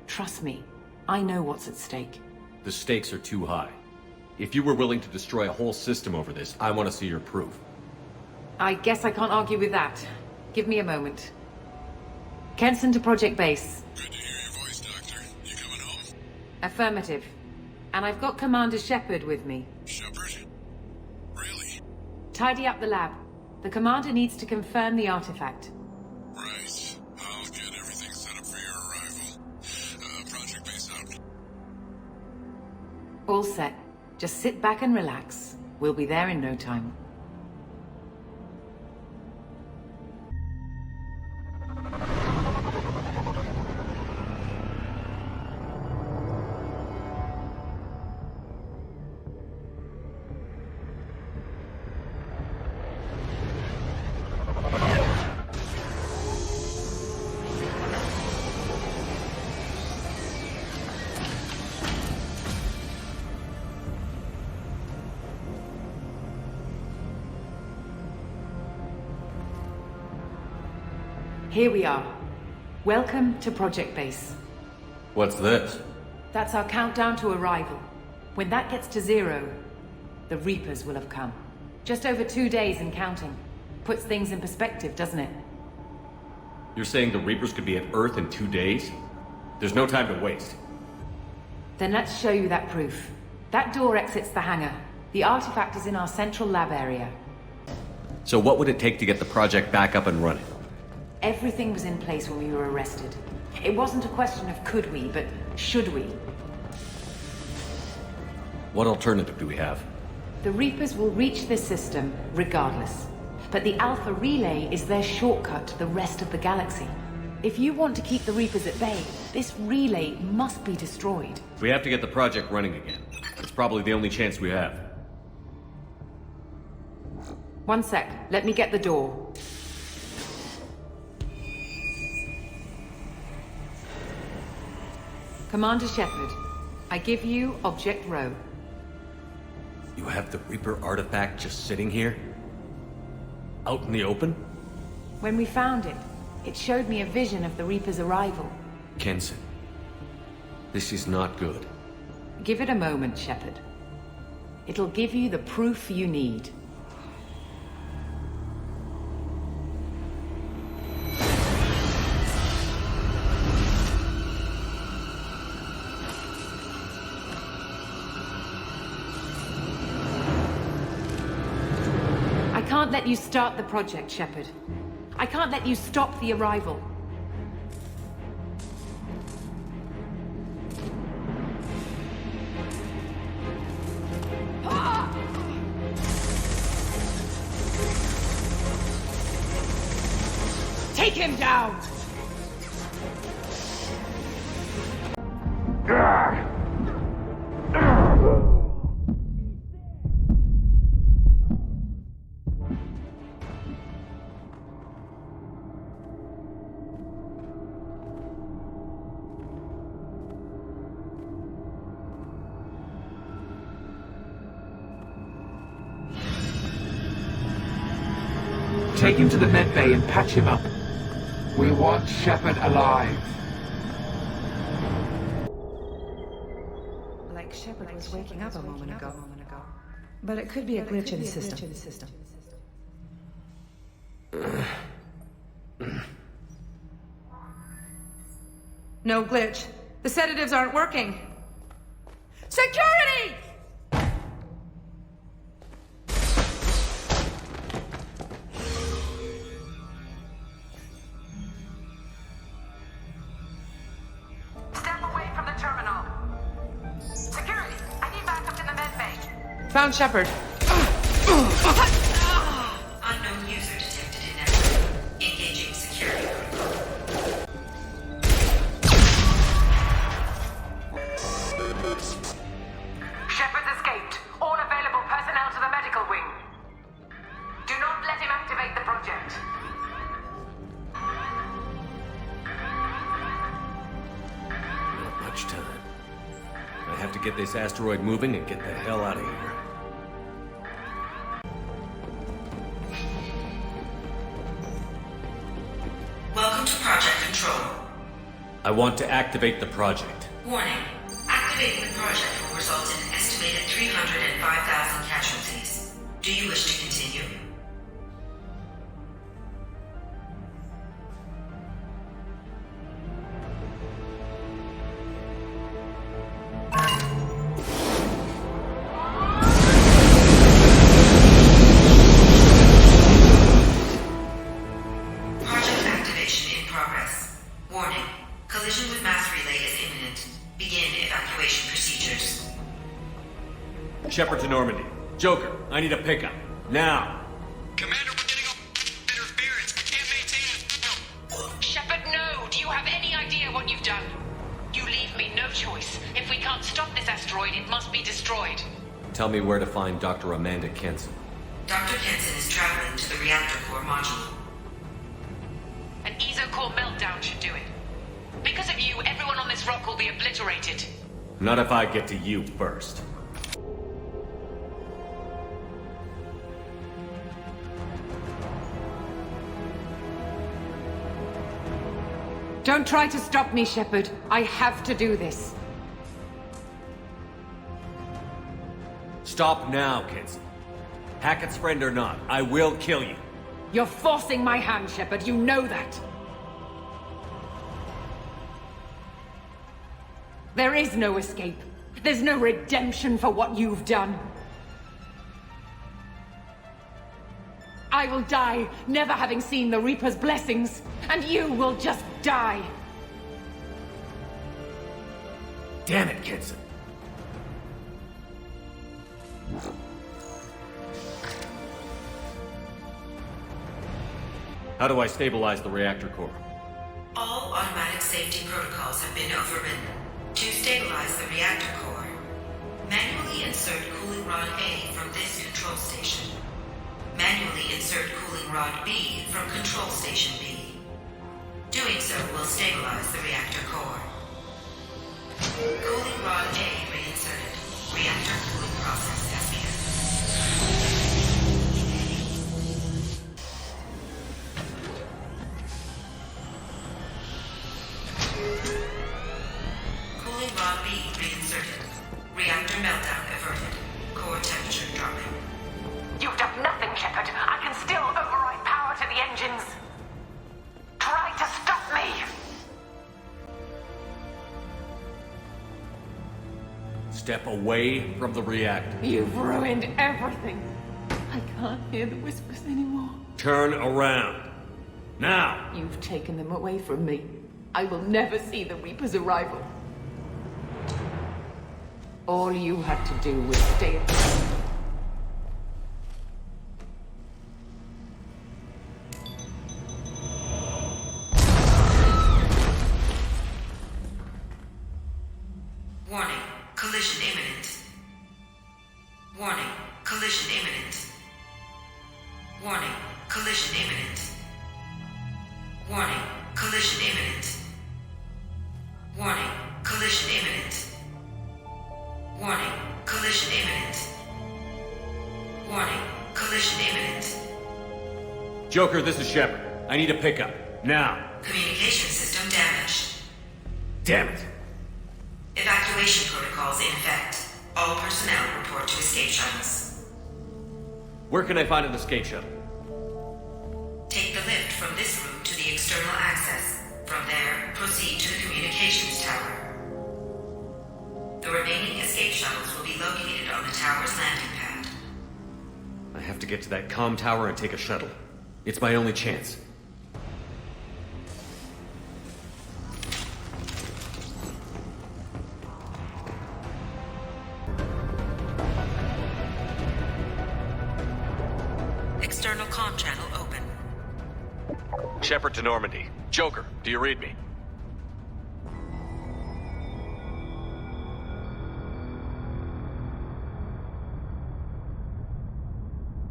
Trust me, I know what's at stake. The stakes are too high. If you were willing to destroy a whole system over this, I want to see your proof. I guess I can't argue with that. Give me a moment. Kenson to Project Base. Good to hear your voice, Doctor. You coming home? Affirmative. And I've got Commander Shepard with me. Shepard? Really? Tidy up the lab. The Commander needs to confirm the artifact. Right. I'll get everything set up for your arrival. Project Base out. All set. Just sit back and relax. We'll be there in no time. Here we are. Welcome to Project Base. What's this? That's our countdown to arrival. When that gets to 0, the Reapers will have come. Just over 2 days and counting. Puts things in perspective, doesn't it? You're saying the Reapers could be at Earth in 2 days? There's no time to waste. Then let's show you that proof. That door exits the hangar. The artifact is in our central lab area. So what would it take to get the project back up and running? Everything was in place when we were arrested. It wasn't a question of could we, but should we. What alternative do we have? The Reapers will reach this system regardless. But the Alpha Relay is their shortcut to the rest of the galaxy. If you want to keep the Reapers at bay, this relay must be destroyed. We have to get the project running again. It's probably the only chance we have. One sec. Let me get the door. Commander Shepard, I give you Object Rho. You have the Reaper artifact just sitting here? Out in the open? When we found it, it showed me a vision of the Reaper's arrival. Kenson, this is not good. Give it a moment, Shepard. It'll give you the proof you need. I can't let you start the project, Shepard. I can't let you stop the arrival. Take him down! Take him to the med bay and patch him up. We want Shepard alive. Like Shepard was waking up a moment ago. But it could be a glitch in the system. No glitch. The sedatives aren't working. Security! Step away from the terminal. Security, I need backup in the med bay. Found Shepard. Unknown user detected in network. Engaging security protocol. Shepard's escaped. All available personnel to the medical wing. Do not let him activate the project. Not much time. I have to get this asteroid moving and get the hell out of here. Welcome to Project Control. I want to activate the project. Warning. Activating the project will result in an estimated 305,000 casualties. Do you wish to continue? Project activation in progress. Warning. Collision with mass relay is imminent. Begin evacuation procedures. Shepard to Normandy. Joker, I need a pickup. Now! Shepard, no! Do you have any idea what you've done? You leave me no choice. If we can't stop this asteroid, it must be destroyed. Tell me where to find Dr. Amanda Kenson. Dr. Kenson is traveling to the reactor core module. An ESO-core meltdown should do it. Because of you, everyone on this rock will be obliterated. Not if I get to you first. Don't try to stop me, Shepard. I have to do this. Stop now, Kenson. Hackett's friend or not, I will kill you. You're forcing my hand, Shepard. You know that. There is no escape. There's no redemption for what you've done. I will die, never having seen the Reaper's blessings, and you will just die. Damn it, Kenson. How do I stabilize the reactor core? All automatic safety protocols have been overridden. To stabilize the reactor core, manually insert cooling rod A from this control station. Manually insert cooling rod B from control station B. Doing so will stabilize the reactor core. Cooling rod A reinserted. Reactor cooling process has begun. Cooling rod B reinserted. Reactor meltdown averted. Core temperature dropping. You've done nothing, Shepard. I can still override power to the engines. Try to stop me! Step away from the reactor. You've ruined everything. I can't hear the whispers anymore. Turn around. Now! You've taken them away from me. I will never see the Reaper's arrival. All you had to do was stay at home. Warning. Collision imminent. Warning. Collision imminent. Warning. Collision imminent. Warning. Collision imminent. Warning. Collision imminent. Warning. Collision imminent. Warning. Collision imminent. Joker, this is Shepard. I need a pickup. Now. Communication system damaged. Damn it. Evacuation protocols in effect. All personnel report to escape shuttles. Where can I find an escape shuttle? Take the lift from this room to the external access. From there, proceed to the communications tower. The remaining escape shuttles will be located on the tower's landing pad. I have to get to that comm tower and take a shuttle. It's my only chance. External comm channel open. Shepard to Normandy. Joker, do you read me?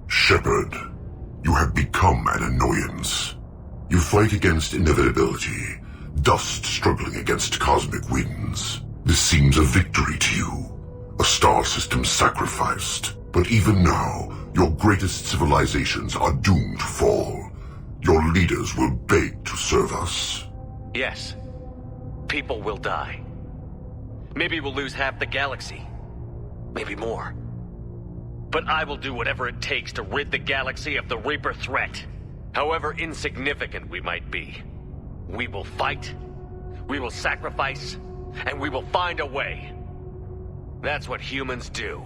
Shepard, you have become an annoyance. You fight against inevitability, dust struggling against cosmic winds. This seems a victory to you, a star system sacrificed. But even now, your greatest civilizations are doomed to fall. Your leaders will beg to serve us. Yes. People will die. Maybe we'll lose half the galaxy. Maybe more. But I will do whatever it takes to rid the galaxy of the Reaper threat. However insignificant we might be. We will fight, we will sacrifice, and we will find a way. That's what humans do.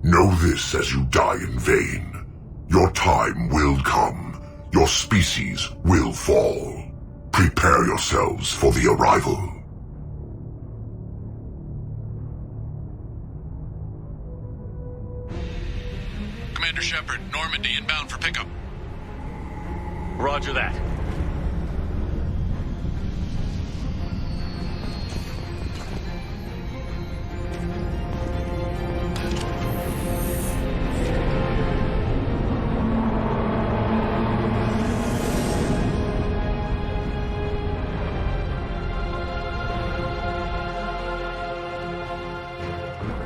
Know this as you die in vain. Your time will come. Your species will fall. Prepare yourselves for the arrival. Commander Shepard, Normandy inbound for pickup. Roger that.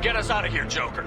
Get us out of here, Joker.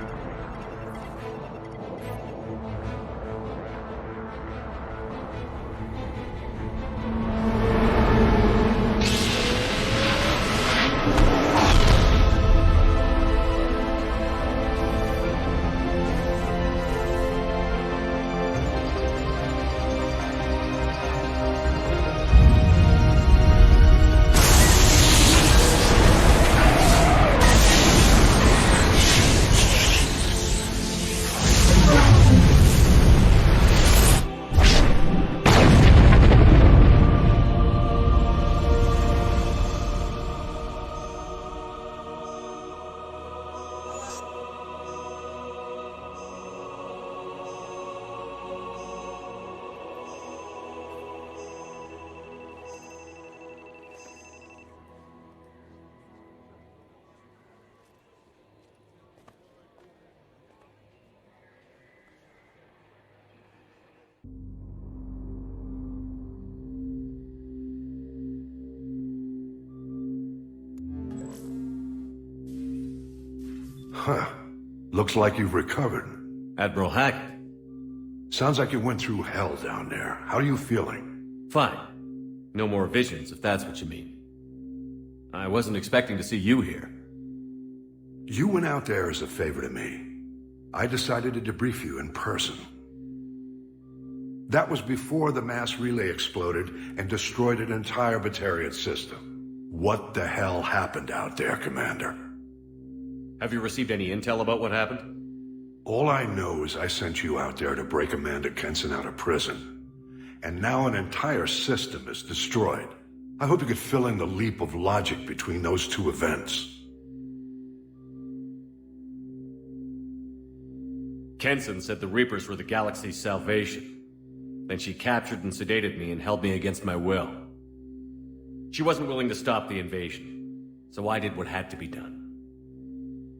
Huh. Looks like you've recovered. Admiral Hackett. Sounds like you went through hell down there. How are you feeling? Fine. No more visions, if that's what you mean. I wasn't expecting to see you here. You went out there as a favor to me. I decided to debrief you in person. That was before the mass relay exploded and destroyed an entire Batarian system. What the hell happened out there, Commander? Have you received any intel about what happened? All I know is I sent you out there to break Amanda Kenson out of prison. And now an entire system is destroyed. I hope you could fill in the leap of logic between those two events. Kenson said the Reapers were the galaxy's salvation. Then she captured and sedated me and held me against my will. She wasn't willing to stop the invasion, so I did what had to be done.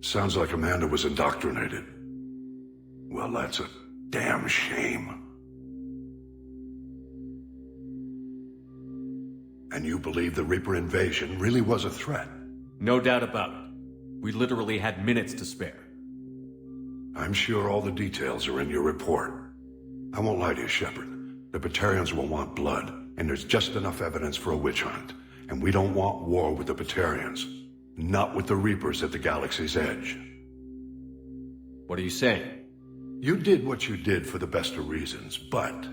Sounds like Amanda was indoctrinated. Well, that's a damn shame. And you believe the Reaper invasion really was a threat? No doubt about it. We literally had minutes to spare. I'm sure all the details are in your report. I won't lie to you, Shepard. The Batarians will want blood, and there's just enough evidence for a witch hunt. And we don't want war with the Batarians. Not with the Reapers at the galaxy's edge. What are you saying? You did what you did for the best of reasons, but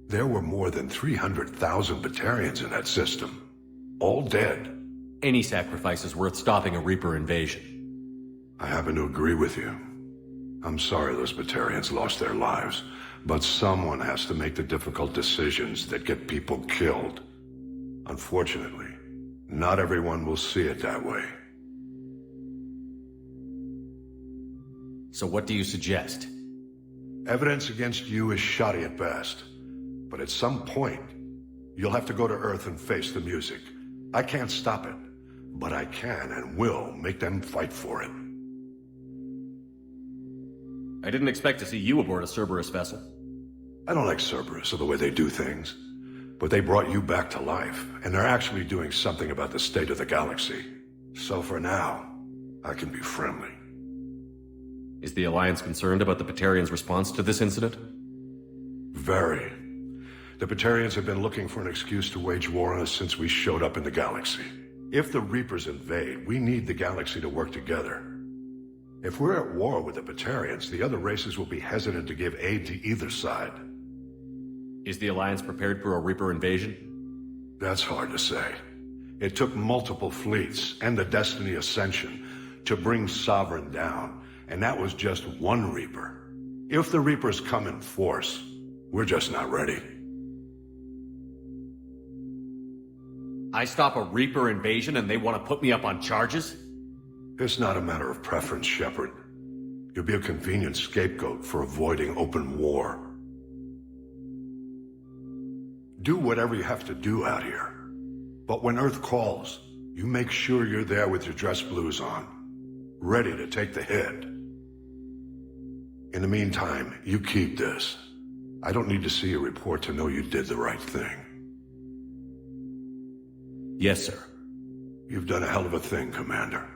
there were more than 300,000 Batarians in that system. All dead. Any sacrifice is worth stopping a Reaper invasion. I happen to agree with you. I'm sorry those Batarians lost their lives, but someone has to make the difficult decisions that get people killed. Unfortunately, not everyone will see it that way. So what do you suggest? Evidence against you is shoddy at best, but at some point, you'll have to go to Earth and face the music. I can't stop it, but I can and will make them fight for it. I didn't expect to see you aboard a Cerberus vessel. I don't like Cerberus or the way they do things, but they brought you back to life, and they're actually doing something about the state of the galaxy. So for now, I can be friendly. Is the Alliance concerned about the Batarians' response to this incident? Very. The Batarians have been looking for an excuse to wage war on us since we showed up in the galaxy. If the Reapers invade, we need the galaxy to work together. If we're at war with the Batarians, the other races will be hesitant to give aid to either side. Is the Alliance prepared for a Reaper invasion? That's hard to say. It took multiple fleets and the Destiny Ascension to bring Sovereign down, and that was just one Reaper. If the Reapers come in force, we're just not ready. I stop a Reaper invasion and they want to put me up on charges? It's not a matter of preference, Shepard. You'll be a convenient scapegoat for avoiding open war. Do whatever you have to do out here. But when Earth calls, you make sure you're there with your dress blues on, ready to take the hit. In the meantime, you keep this. I don't need to see a report to know you did the right thing. Yes, sir. You've done a hell of a thing, Commander.